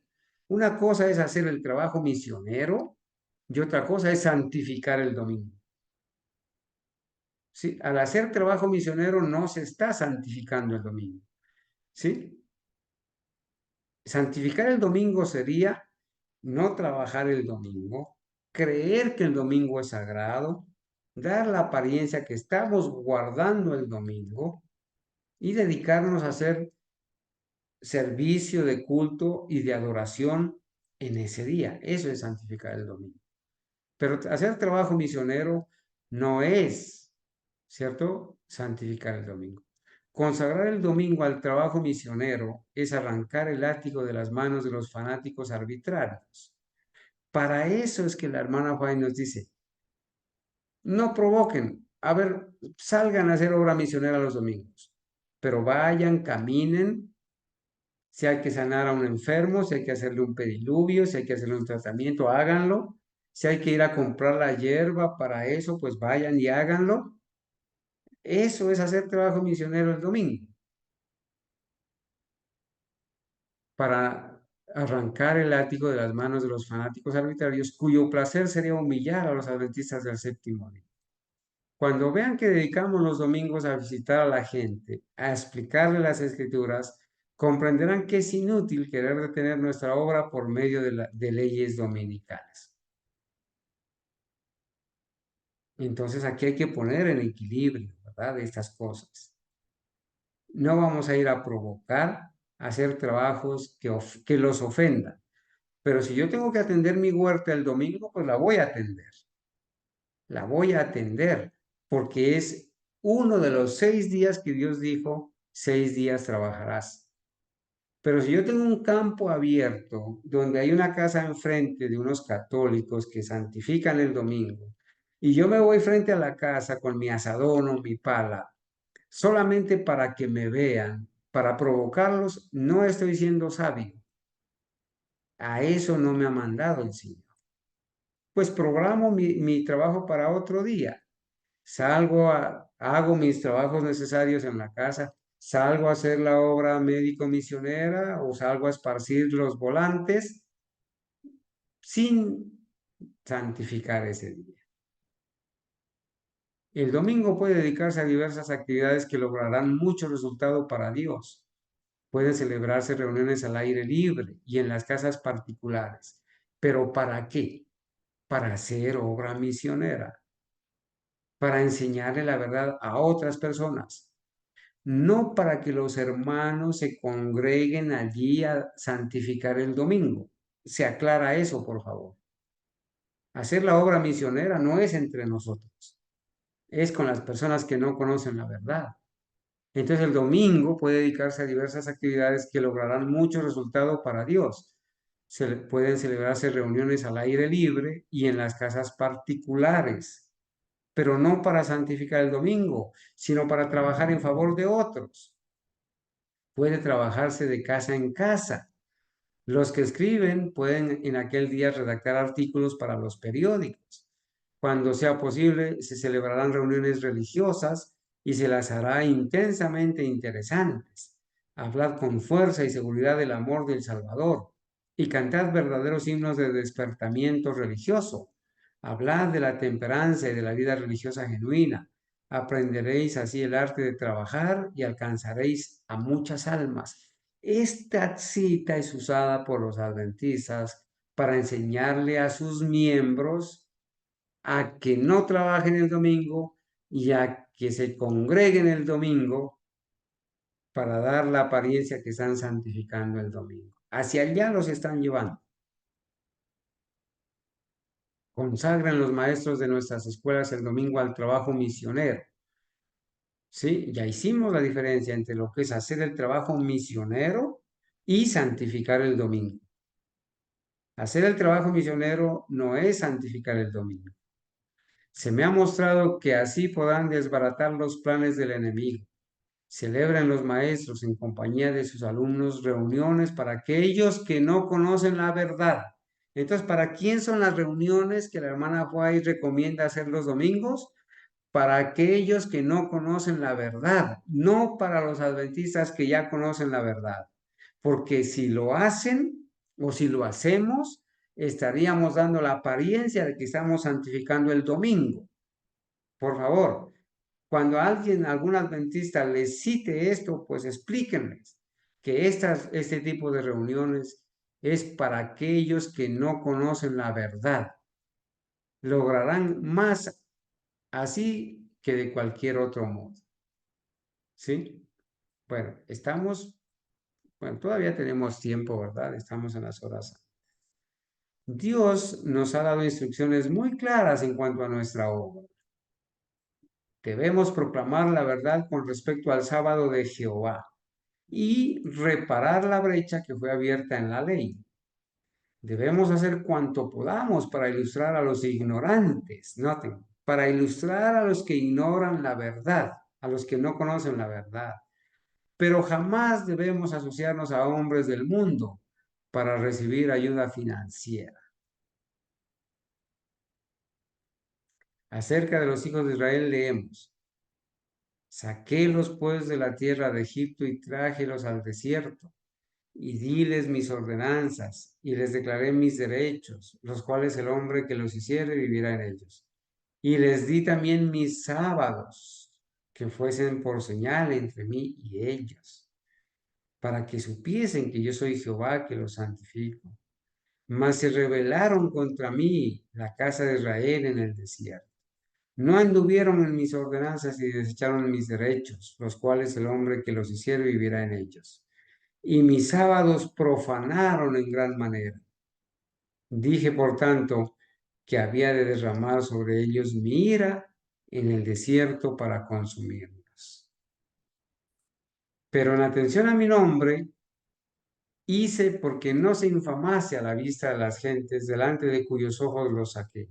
Una cosa es hacer el trabajo misionero y otra cosa es santificar el domingo. ¿Sí? Al hacer trabajo misionero no se está santificando el domingo. ¿Sí? Santificar el domingo sería no trabajar el domingo, creer que el domingo es sagrado, dar la apariencia que estamos guardando el domingo y dedicarnos a hacer servicio de culto y de adoración en ese día. Eso es santificar el domingo. Pero hacer trabajo misionero no es, ¿cierto? Santificar el domingo. Consagrar el domingo al trabajo misionero es arrancar el látigo de las manos de los fanáticos arbitrarios. Para eso es que la hermana Juan nos dice, no provoquen, a ver, salgan a hacer obra misionera los domingos, pero vayan, caminen. Si hay que sanar a un enfermo, si hay que hacerle un pediluvio, si hay que hacerle un tratamiento, háganlo. Si hay que ir a comprar la hierba para eso, pues vayan y háganlo. Eso es hacer trabajo misionero el domingo, para arrancar el látigo de las manos de los fanáticos arbitrarios, cuyo placer sería humillar a los adventistas del séptimo día. Cuando vean que dedicamos los domingos a visitar a la gente, a explicarle las escrituras, comprenderán que es inútil querer detener nuestra obra por medio de leyes dominicales. Entonces aquí hay que poner en equilibrio, ¿verdad? De estas cosas. No vamos a ir a provocar, a hacer trabajos que los ofendan. Pero si yo tengo que atender mi huerta el domingo, pues la voy a atender. La voy a atender porque es uno de los 6 días que Dios dijo, 6 días trabajarás. Pero si yo tengo un campo abierto donde hay una casa enfrente de unos católicos que santifican el domingo y yo me voy frente a la casa con mi asadón o mi pala solamente para que me vean, para provocarlos, no estoy siendo sabio. A eso no me ha mandado el Señor. Pues programo mi trabajo para otro día. Hago mis trabajos necesarios en la casa, salgo a hacer la obra médico-misionera o salgo a esparcir los volantes sin santificar ese día. El domingo puede dedicarse a diversas actividades que lograrán mucho resultado para Dios. Pueden celebrarse reuniones al aire libre y en las casas particulares. ¿Pero para qué? Para hacer obra misionera, para enseñarle la verdad a otras personas, no para que los hermanos se congreguen allí a santificar el domingo. Se aclara eso, por favor. Hacer la obra misionera no es entre nosotros, es con las personas que no conocen la verdad. Entonces el domingo puede dedicarse a diversas actividades que lograrán mucho resultado para Dios. Pueden celebrarse reuniones al aire libre y en las casas particulares, pero no para santificar el domingo, sino para trabajar en favor de otros. Puede trabajarse de casa en casa. Los que escriben pueden en aquel día redactar artículos para los periódicos. Cuando sea posible, se celebrarán reuniones religiosas y se las hará intensamente interesantes. Hablad con fuerza y seguridad del amor del Salvador y cantad verdaderos himnos de despertamiento religioso. Hablad de la temperanza y de la vida religiosa genuina. Aprenderéis así el arte de trabajar y alcanzaréis a muchas almas. Esta cita es usada por los adventistas para enseñarle a sus miembros a que no trabajen el domingo y a que se congreguen el domingo para dar la apariencia que están santificando el domingo. Hacia allá los están llevando. Consagran los maestros de nuestras escuelas el domingo al trabajo misionero. ¿Sí? Ya hicimos la diferencia entre lo que es hacer el trabajo misionero y santificar el domingo. Hacer el trabajo misionero no es santificar el domingo. Se me ha mostrado que así podrán desbaratar los planes del enemigo. Celebran los maestros en compañía de sus alumnos reuniones para aquellos que no conocen la verdad. Entonces, ¿para quién son las reuniones que la hermana White recomienda hacer los domingos? Para aquellos que no conocen la verdad, no para los adventistas que ya conocen la verdad. Porque si lo hacen o si lo hacemos, estaríamos dando la apariencia de que estamos santificando el domingo. Por favor, cuando alguien, algún adventista les cite esto, pues explíquenles que este tipo de reuniones es para aquellos que no conocen la verdad. Lograrán más así que de cualquier otro modo. ¿Sí? Bueno, todavía tenemos tiempo, ¿verdad? Estamos en las horas. Dios nos ha dado instrucciones muy claras en cuanto a nuestra obra. Debemos proclamar la verdad con respecto al sábado de Jehová y reparar la brecha que fue abierta en la ley. Debemos hacer cuanto podamos para ilustrar a los ignorantes, noten, para ilustrar a los que ignoran la verdad, a los que no conocen la verdad. Pero jamás debemos asociarnos a hombres del mundo para recibir ayuda financiera. Acerca de los hijos de Israel leemos: saquélos pues de la tierra de Egipto y trájelos al desierto, y diles mis ordenanzas, y les declaré mis derechos, los cuales el hombre que los hiciere vivirá en ellos. Y les di también mis sábados, que fuesen por señal entre mí y ellos, para que supiesen que yo soy Jehová que los santifico. Mas se rebelaron contra mí la casa de Israel en el desierto. No anduvieron en mis ordenanzas y desecharon mis derechos, los cuales el hombre que los hiciere vivirá en ellos. Y mis sábados profanaron en gran manera. Dije, por tanto, que había de derramar sobre ellos mi ira en el desierto para consumirlos. Pero en atención a mi nombre, hice porque no se infamase a la vista de las gentes delante de cuyos ojos los saqué.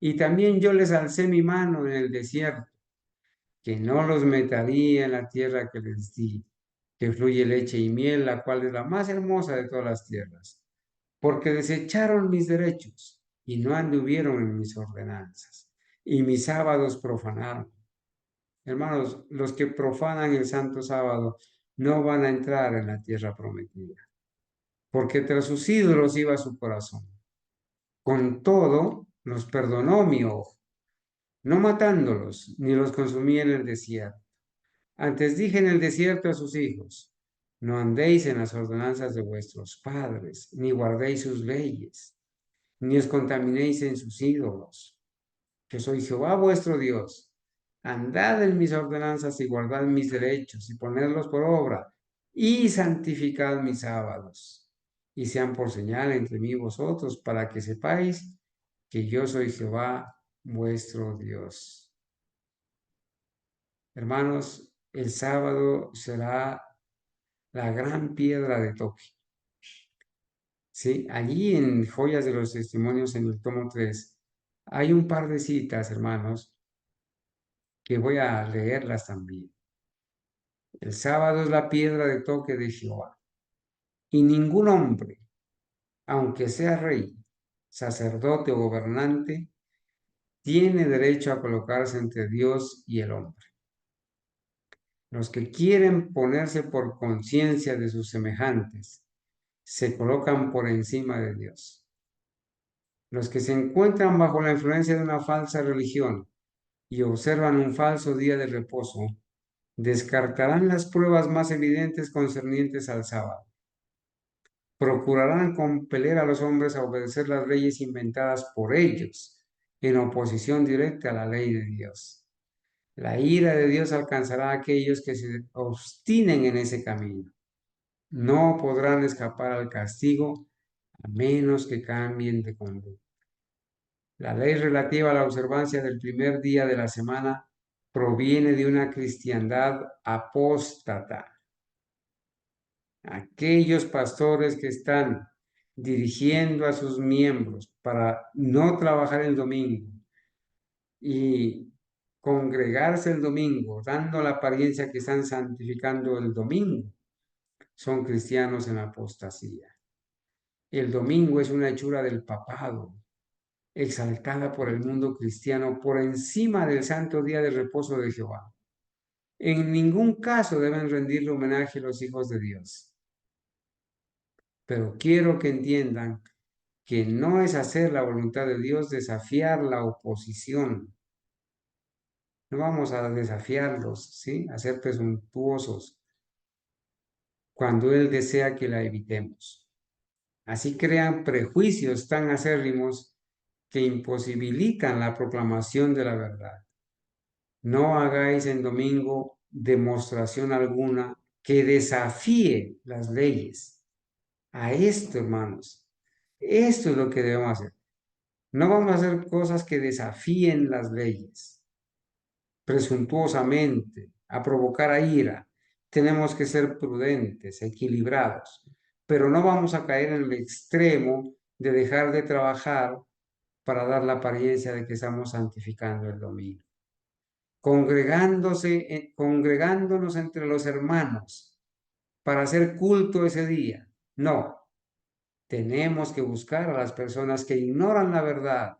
Y también yo les alcé mi mano en el desierto, que no los metería en la tierra que les di, que fluye leche y miel, la cual es la más hermosa de todas las tierras, porque desecharon mis derechos y no anduvieron en mis ordenanzas, y mis sábados profanaron. Hermanos, los que profanan el santo sábado no van a entrar en la tierra prometida, porque tras sus ídolos iba su corazón. Con todo, los perdonó mi ojo, no matándolos, ni los consumí en el desierto. Antes dije en el desierto a sus hijos, no andéis en las ordenanzas de vuestros padres, ni guardéis sus leyes, ni os contaminéis en sus ídolos. Yo soy Jehová vuestro Dios. Andad en mis ordenanzas y guardad mis derechos y ponedlos por obra y santificad mis sábados y sean por señal entre mí y vosotros para que sepáis que yo soy Jehová vuestro Dios. Hermanos, el sábado será la gran piedra de toque. ¿Sí? Allí en Joyas de los Testimonios, en el tomo 3, hay un par de citas, hermanos, que voy a leerlas también. El sábado es la piedra de toque de Jehová. Y ningún hombre, aunque sea rey, sacerdote o gobernante, tiene derecho a colocarse entre Dios y el hombre. Los que quieren ponerse por conciencia de sus semejantes se colocan por encima de Dios. Los que se encuentran bajo la influencia de una falsa religión y observan un falso día de reposo, descartarán las pruebas más evidentes concernientes al sábado. Procurarán compeler a los hombres a obedecer las leyes inventadas por ellos, en oposición directa a la ley de Dios. La ira de Dios alcanzará a aquellos que se obstinen en ese camino. No podrán escapar al castigo a menos que cambien de conducta. La ley relativa a la observancia del primer día de la semana proviene de una cristiandad apóstata. Aquellos pastores que están dirigiendo a sus miembros para no trabajar el domingo y congregarse el domingo, dando la apariencia que están santificando el domingo, son cristianos en apostasía. El domingo es una hechura del papado, exaltada por el mundo cristiano por encima del santo día de reposo de Jehová. En ningún caso deben rendirle homenaje a los hijos de Dios. Pero quiero que entiendan que no es hacer la voluntad de Dios desafiar la oposición. No vamos a desafiarlos, ¿sí? A ser presuntuosos cuando Él desea que la evitemos. Así crean prejuicios tan acérrimos que imposibilitan la proclamación de la verdad. No hagáis en domingo demostración alguna que desafíe las leyes. A esto, hermanos, esto es lo que debemos hacer. No vamos a hacer cosas que desafíen las leyes, presuntuosamente, a provocar a ira. Tenemos que ser prudentes, equilibrados, pero no vamos a caer en el extremo de dejar de trabajar para dar la apariencia de que estamos santificando el domingo. Congregándonos entre los hermanos para hacer culto ese día. No, tenemos que buscar a las personas que ignoran la verdad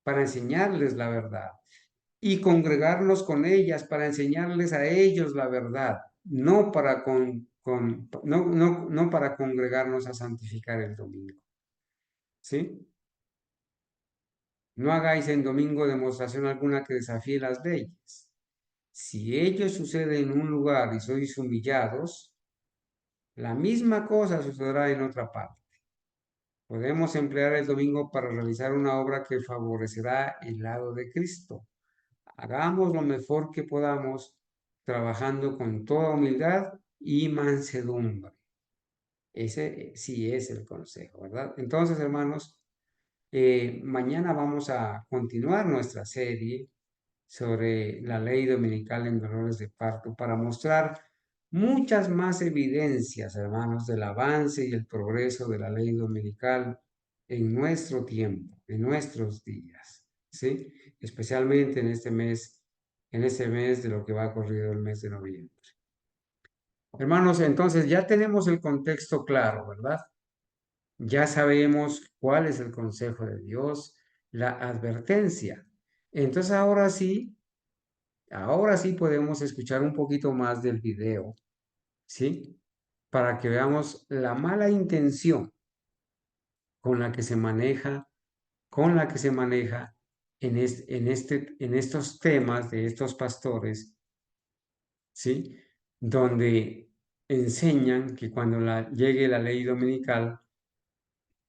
para enseñarles la verdad y congregarnos con ellas para enseñarles a ellos la verdad, no para, no para congregarnos a santificar el domingo. ¿Sí? No hagáis en domingo demostración alguna que desafíe las leyes. Si ello sucede en un lugar y sois humillados, la misma cosa sucederá en otra parte. Podemos emplear el domingo para realizar una obra que favorecerá el lado de Cristo. Hagamos lo mejor que podamos, trabajando con toda humildad y mansedumbre. Ese sí es el consejo, ¿verdad? Entonces, hermanos, mañana vamos a continuar nuestra serie sobre la ley dominical en dolores de parto para mostrar muchas más evidencias, hermanos, del avance y el progreso de la ley dominical en nuestro tiempo, en nuestros días, ¿sí? Especialmente en este mes de lo que va corrido el mes de noviembre. Hermanos, entonces ya tenemos el contexto claro, ¿verdad? Ya sabemos cuál es el consejo de Dios, la advertencia. Entonces ahora sí podemos escuchar un poquito más del video, ¿sí? Para que veamos la mala intención con la que se maneja en estos temas de estos pastores, ¿sí? Donde enseñan que cuando llegue la ley dominical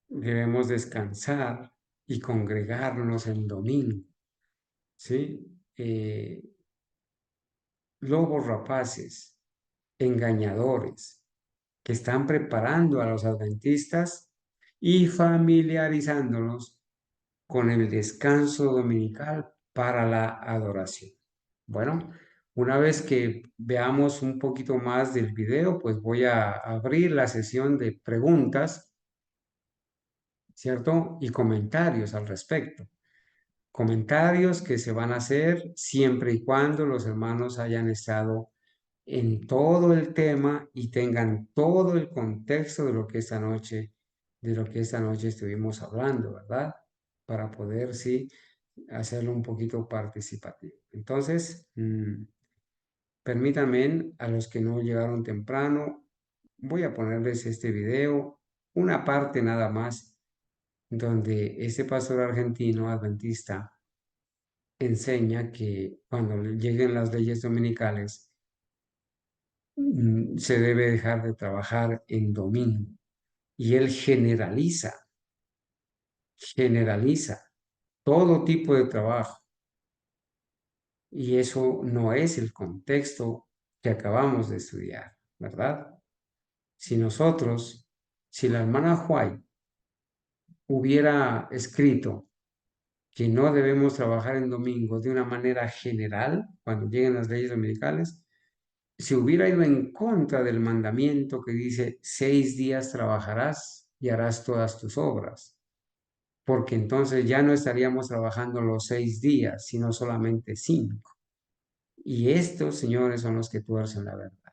debemos descansar y congregarnos en domingo, ¿sí? Lobos rapaces, engañadores, que están preparando a los adventistas y familiarizándolos con el descanso dominical para la adoración. Bueno, una vez que veamos un poquito más del video, pues voy a abrir la sesión de preguntas, ¿cierto? Y comentarios al respecto. Comentarios que se van a hacer siempre y cuando los hermanos hayan estado en todo el tema y tengan todo el contexto de lo que esta noche estuvimos hablando, ¿verdad? Para poder, sí, hacerlo un poquito participativo. Entonces, permítanme, a los que no llegaron temprano, voy a ponerles este video, una parte nada más, donde este pastor argentino adventista enseña que cuando lleguen las leyes dominicales, se debe dejar de trabajar en domingo. Y él generaliza todo tipo de trabajo. Y eso no es el contexto que acabamos de estudiar, ¿verdad? Si nosotros, si la hermana White hubiera escrito que no debemos trabajar en domingo de una manera general, cuando lleguen las leyes dominicales, se hubiera ido en contra del mandamiento que dice 6 días trabajarás y harás todas tus obras, porque entonces ya no estaríamos trabajando los 6 días, sino solamente 5. Y estos, señores, son los que tuercen la verdad.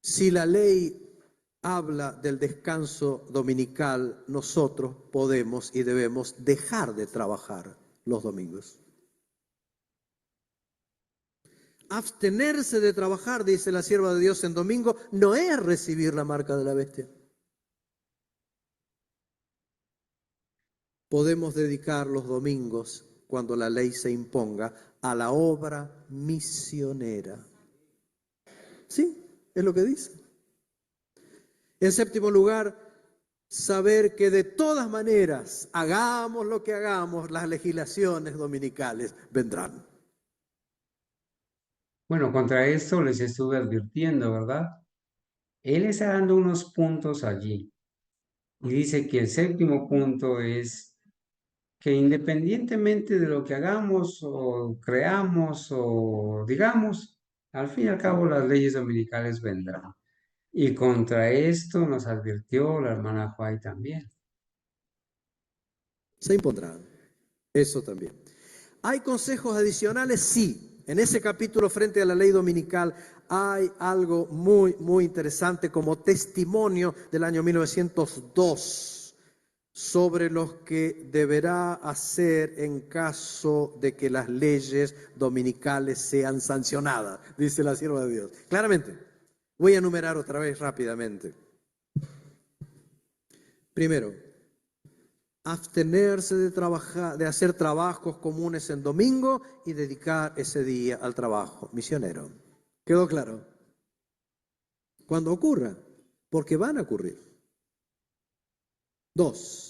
Si la ley habla del descanso dominical, nosotros podemos y debemos dejar de trabajar los domingos. Abstenerse de trabajar, dice la sierva de Dios en domingo, no es recibir la marca de la bestia. Podemos dedicar los domingos, cuando la ley se imponga, a la obra misionera. Sí, es lo que dice. En séptimo lugar, saber que de todas maneras, hagamos lo que hagamos, las legislaciones dominicales vendrán. Bueno, contra esto les estuve advirtiendo, ¿verdad? Él está dando unos puntos allí y dice que el séptimo punto es que independientemente de lo que hagamos o creamos o digamos, al fin y al cabo las leyes dominicales vendrán. Y contra esto nos advirtió la hermana White también. Se impondrán. Eso también. ¿Hay consejos adicionales? Sí. En ese capítulo frente a la ley dominical hay algo muy, muy interesante como testimonio del año 1902 sobre lo que deberá hacer en caso de que las leyes dominicales sean sancionadas, dice la sierva de Dios. Claramente, voy a enumerar otra vez rápidamente. Primero, abstenerse de trabajar, de hacer trabajos comunes en domingo y dedicar ese día al trabajo misionero. ¿Quedó claro? Cuando ocurra, porque van a ocurrir. 2.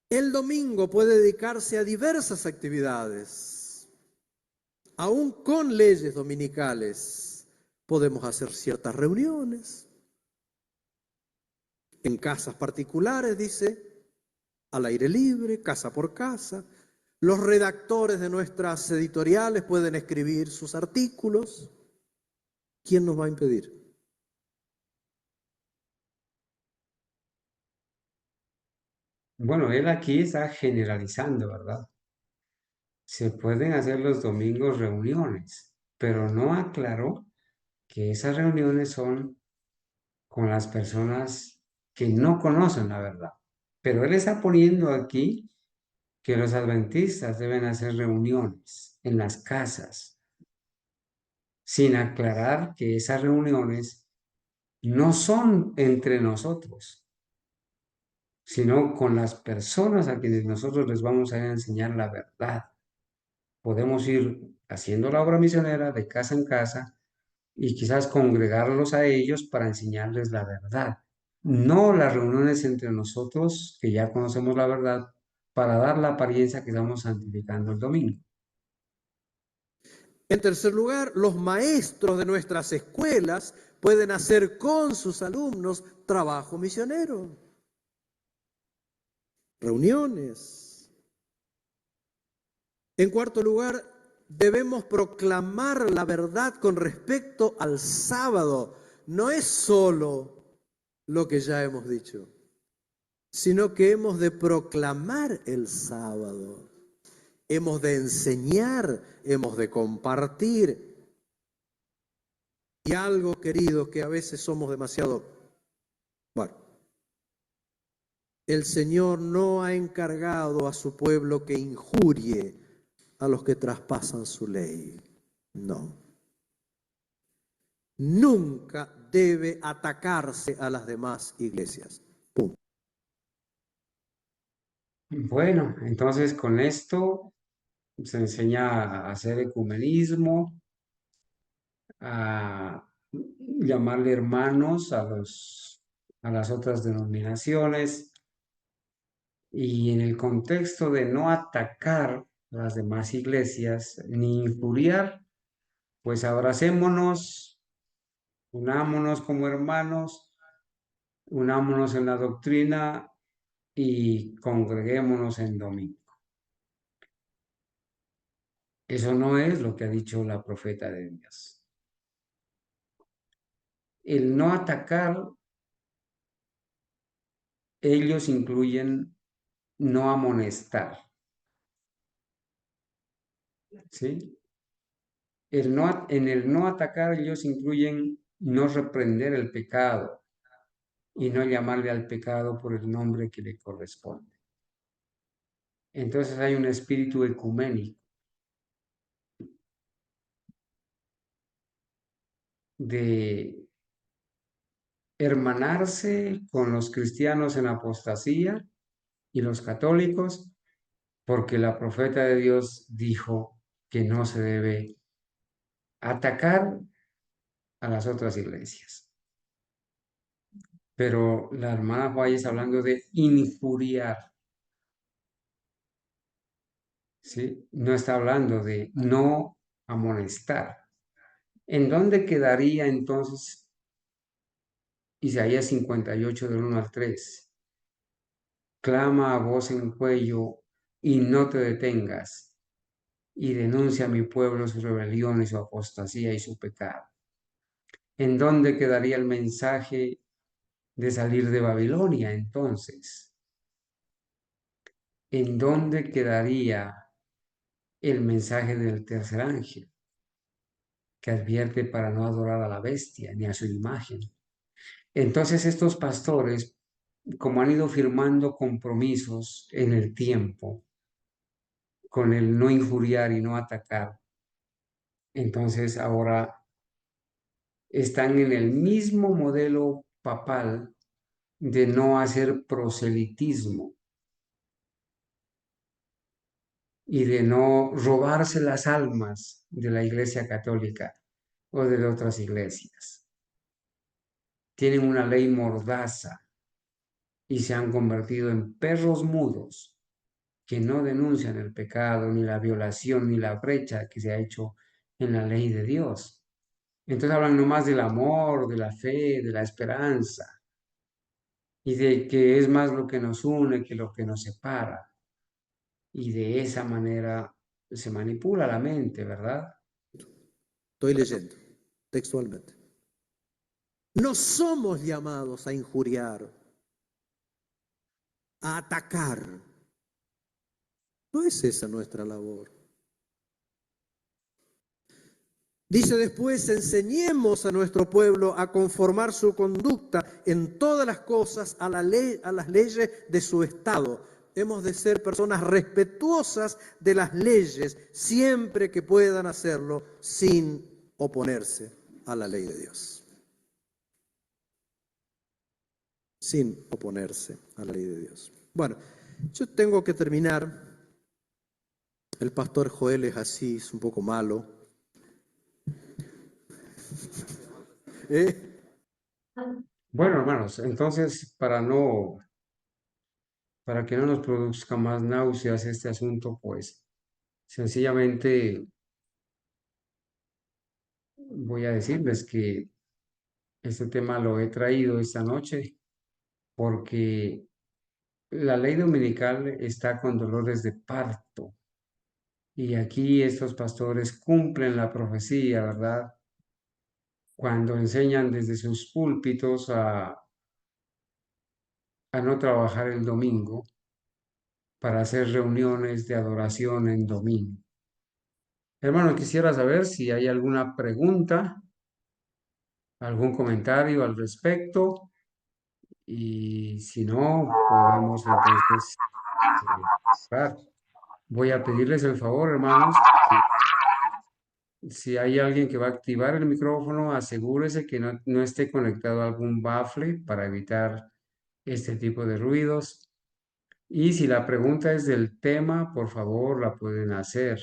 El domingo puede dedicarse a diversas actividades. Aún con leyes dominicales podemos hacer ciertas reuniones en casas particulares, dice, al aire libre, casa por casa. Los redactores de nuestras editoriales pueden escribir sus artículos. ¿Quién nos va a impedir? Bueno, él aquí está generalizando, ¿verdad? Se pueden hacer los domingos reuniones, pero no aclaró que esas reuniones son con las personas que no conocen la verdad. Pero él está poniendo aquí que los adventistas deben hacer reuniones en las casas, sin aclarar que esas reuniones no son entre nosotros, sino con las personas a quienes nosotros les vamos a enseñar la verdad. Podemos ir haciendo la obra misionera de casa en casa y quizás congregarlos a ellos para enseñarles la verdad. No las reuniones entre nosotros, que ya conocemos la verdad, para dar la apariencia que estamos santificando el domingo. En tercer lugar, los maestros de nuestras escuelas pueden hacer con sus alumnos trabajo misionero, reuniones. En cuarto lugar, debemos proclamar la verdad con respecto al sábado. No es solo lo que ya hemos dicho, sino que hemos de proclamar el sábado. Hemos de enseñar, hemos de compartir. Y algo, querido, que a veces somos demasiado... Bueno, el Señor no ha encargado a su pueblo que injurie a los que traspasan su ley. No. Nunca debe atacarse a las demás iglesias. Punto. Bueno, entonces con esto se enseña a hacer ecumenismo, a llamarle hermanos a las otras denominaciones, y en el contexto de no atacar las demás iglesias ni injuriar, pues abracémonos, unámonos como hermanos, unámonos en la doctrina y congreguémonos en domingo. Eso no es lo que ha dicho la profeta de Dios. El no atacar, ellos incluyen no amonestar, ¿sí? En el no atacar, ellos incluyen no reprender el pecado y no llamarle al pecado por el nombre que le corresponde. Entonces hay un espíritu ecuménico de hermanarse con los cristianos en apostasía y los católicos, porque la profeta de Dios dijo que no se debe atacar a las otras iglesias. Pero la hermana Juárez está hablando de injuriar, ¿sí? No está hablando de no amonestar. ¿En dónde quedaría entonces Isaías 58 del 1 al 3? Clama a voz en cuello y no te detengas, y denuncia a mi pueblo su rebelión y su apostasía y su pecado. ¿En dónde quedaría el mensaje de salir de Babilonia entonces? ¿En dónde quedaría el mensaje del tercer ángel que advierte para no adorar a la bestia ni a su imagen? Entonces estos pastores, como han ido firmando compromisos en el tiempo con el no injuriar y no atacar, entonces ahora están en el mismo modelo papal de no hacer proselitismo y de no robarse las almas de la Iglesia Católica o de otras iglesias. Tienen una ley mordaza y se han convertido en perros mudos que no denuncian el pecado, ni la violación, ni la brecha que se ha hecho en la ley de Dios. Entonces hablan nomás del amor, de la fe, de la esperanza, y de que es más lo que nos une que lo que nos separa. Y de esa manera se manipula la mente, ¿verdad? Estoy leyendo textualmente. No somos llamados a injuriar, a atacar. No es esa nuestra labor. Dice después, enseñemos a nuestro pueblo a conformar su conducta en todas las cosas a las leyes de su estado. Hemos de ser personas respetuosas de las leyes siempre que puedan hacerlo sin oponerse a la ley de Dios. sin oponerse a la ley de Dios. Bueno, yo tengo que terminar. El pastor Joel es así, es un poco malo. ¿Eh? Bueno, hermanos, entonces para que no nos produzca más náuseas este asunto, pues sencillamente voy a decirles que este tema lo he traído esta noche porque la ley dominical está con dolores de parto y aquí estos pastores cumplen la profecía, ¿verdad? Cuando enseñan desde sus púlpitos a no trabajar el domingo para hacer reuniones de adoración en domingo. Hermano, quisiera saber si hay alguna pregunta, algún comentario al respecto y si no, podemos entonces orar. Voy a pedirles el favor, hermanos, que si hay alguien que va a activar el micrófono, asegúrese que no esté conectado a algún bafle para evitar este tipo de ruidos. Y si la pregunta es del tema, por favor, la pueden hacer.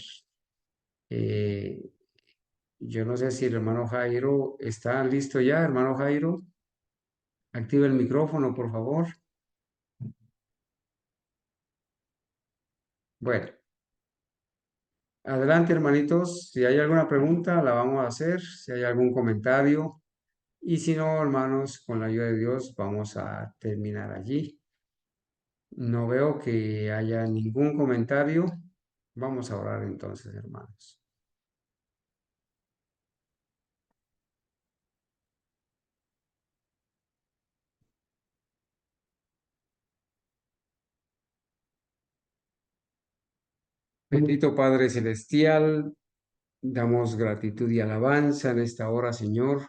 Eh, yo no sé si el hermano Jairo está listo ya, hermano Jairo. Activa el micrófono, por favor. Bueno, adelante, hermanitos. Si hay alguna pregunta, la vamos a hacer. Si hay algún comentario. Y si no, hermanos, con la ayuda de Dios, vamos a terminar allí. No veo que haya ningún comentario. Vamos a orar entonces, hermanos. Bendito Padre Celestial, damos gratitud y alabanza en esta hora, Señor,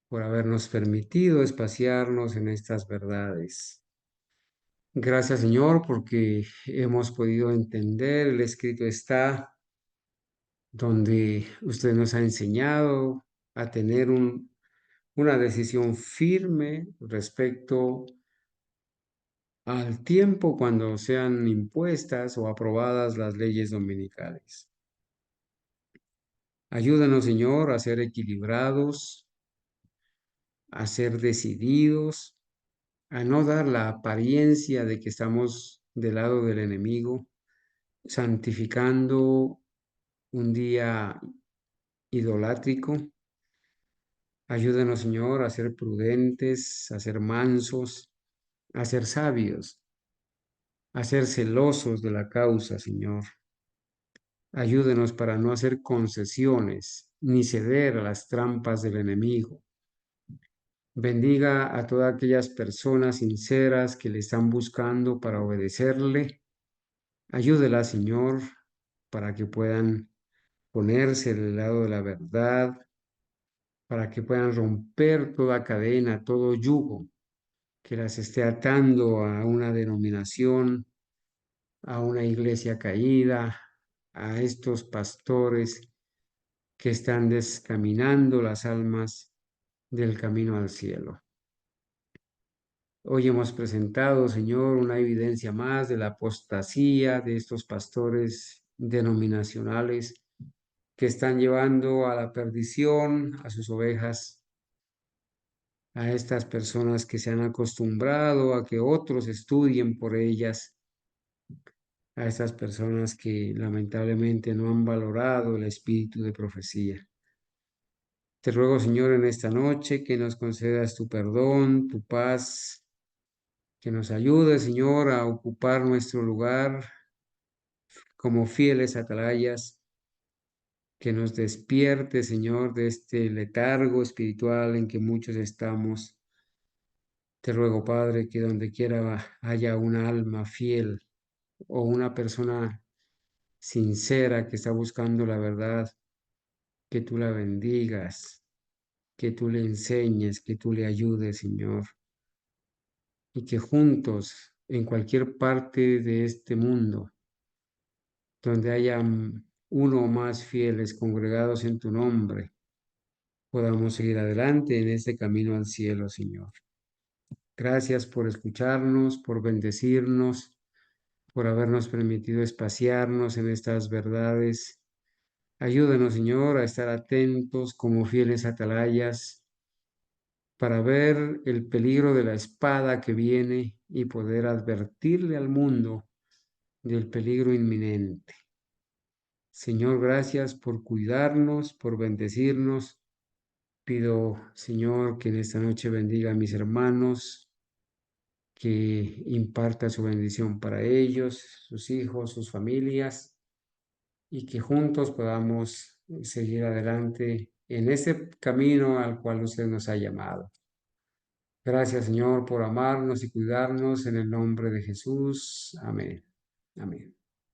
por habernos permitido espaciarnos en estas verdades. Gracias, Señor, porque hemos podido entender, el escrito está donde usted nos ha enseñado a tener una decisión firme respecto al tiempo cuando sean impuestas o aprobadas las leyes dominicales. Ayúdanos, Señor, a ser equilibrados, a ser decididos, a no dar la apariencia de que estamos del lado del enemigo, santificando un día idolátrico. Ayúdanos, Señor, a ser prudentes, a ser mansos, a ser sabios, a ser celosos de la causa, Señor. Ayúdenos para no hacer concesiones ni ceder a las trampas del enemigo. Bendiga a todas aquellas personas sinceras que le están buscando para obedecerle. Ayúdela, Señor, para que puedan ponerse del lado de la verdad, para que puedan romper toda cadena, todo yugo que las esté atando a una denominación, a una iglesia caída, a estos pastores que están descaminando las almas del camino al cielo. Hoy hemos presentado, Señor, una evidencia más de la apostasía de estos pastores denominacionales que están llevando a la perdición a sus ovejas, a estas personas que se han acostumbrado a que otros estudien por ellas, a estas personas que lamentablemente no han valorado el espíritu de profecía. Te ruego, Señor, en esta noche que nos concedas tu perdón, tu paz, que nos ayude, Señor, a ocupar nuestro lugar como fieles atalayas, que nos despierte, Señor, de este letargo espiritual en que muchos estamos. Te ruego, Padre, que donde quiera haya una alma fiel o una persona sincera que está buscando la verdad, que tú la bendigas, que tú le enseñes, que tú le ayudes, Señor, y que juntos, en cualquier parte de este mundo, donde haya uno o más fieles congregados en tu nombre, podamos seguir adelante en este camino al cielo, Señor. Gracias por escucharnos, por bendecirnos, por habernos permitido espaciarnos en estas verdades. Ayúdanos, Señor, a estar atentos como fieles atalayas para ver el peligro de la espada que viene y poder advertirle al mundo del peligro inminente. Señor, gracias por cuidarnos, por bendecirnos. Pido, Señor, que en esta noche bendiga a mis hermanos, que imparta su bendición para ellos, sus hijos, sus familias, y que juntos podamos seguir adelante en ese camino al cual usted nos ha llamado. Gracias, Señor, por amarnos y cuidarnos en el nombre de Jesús. Amén. Amén.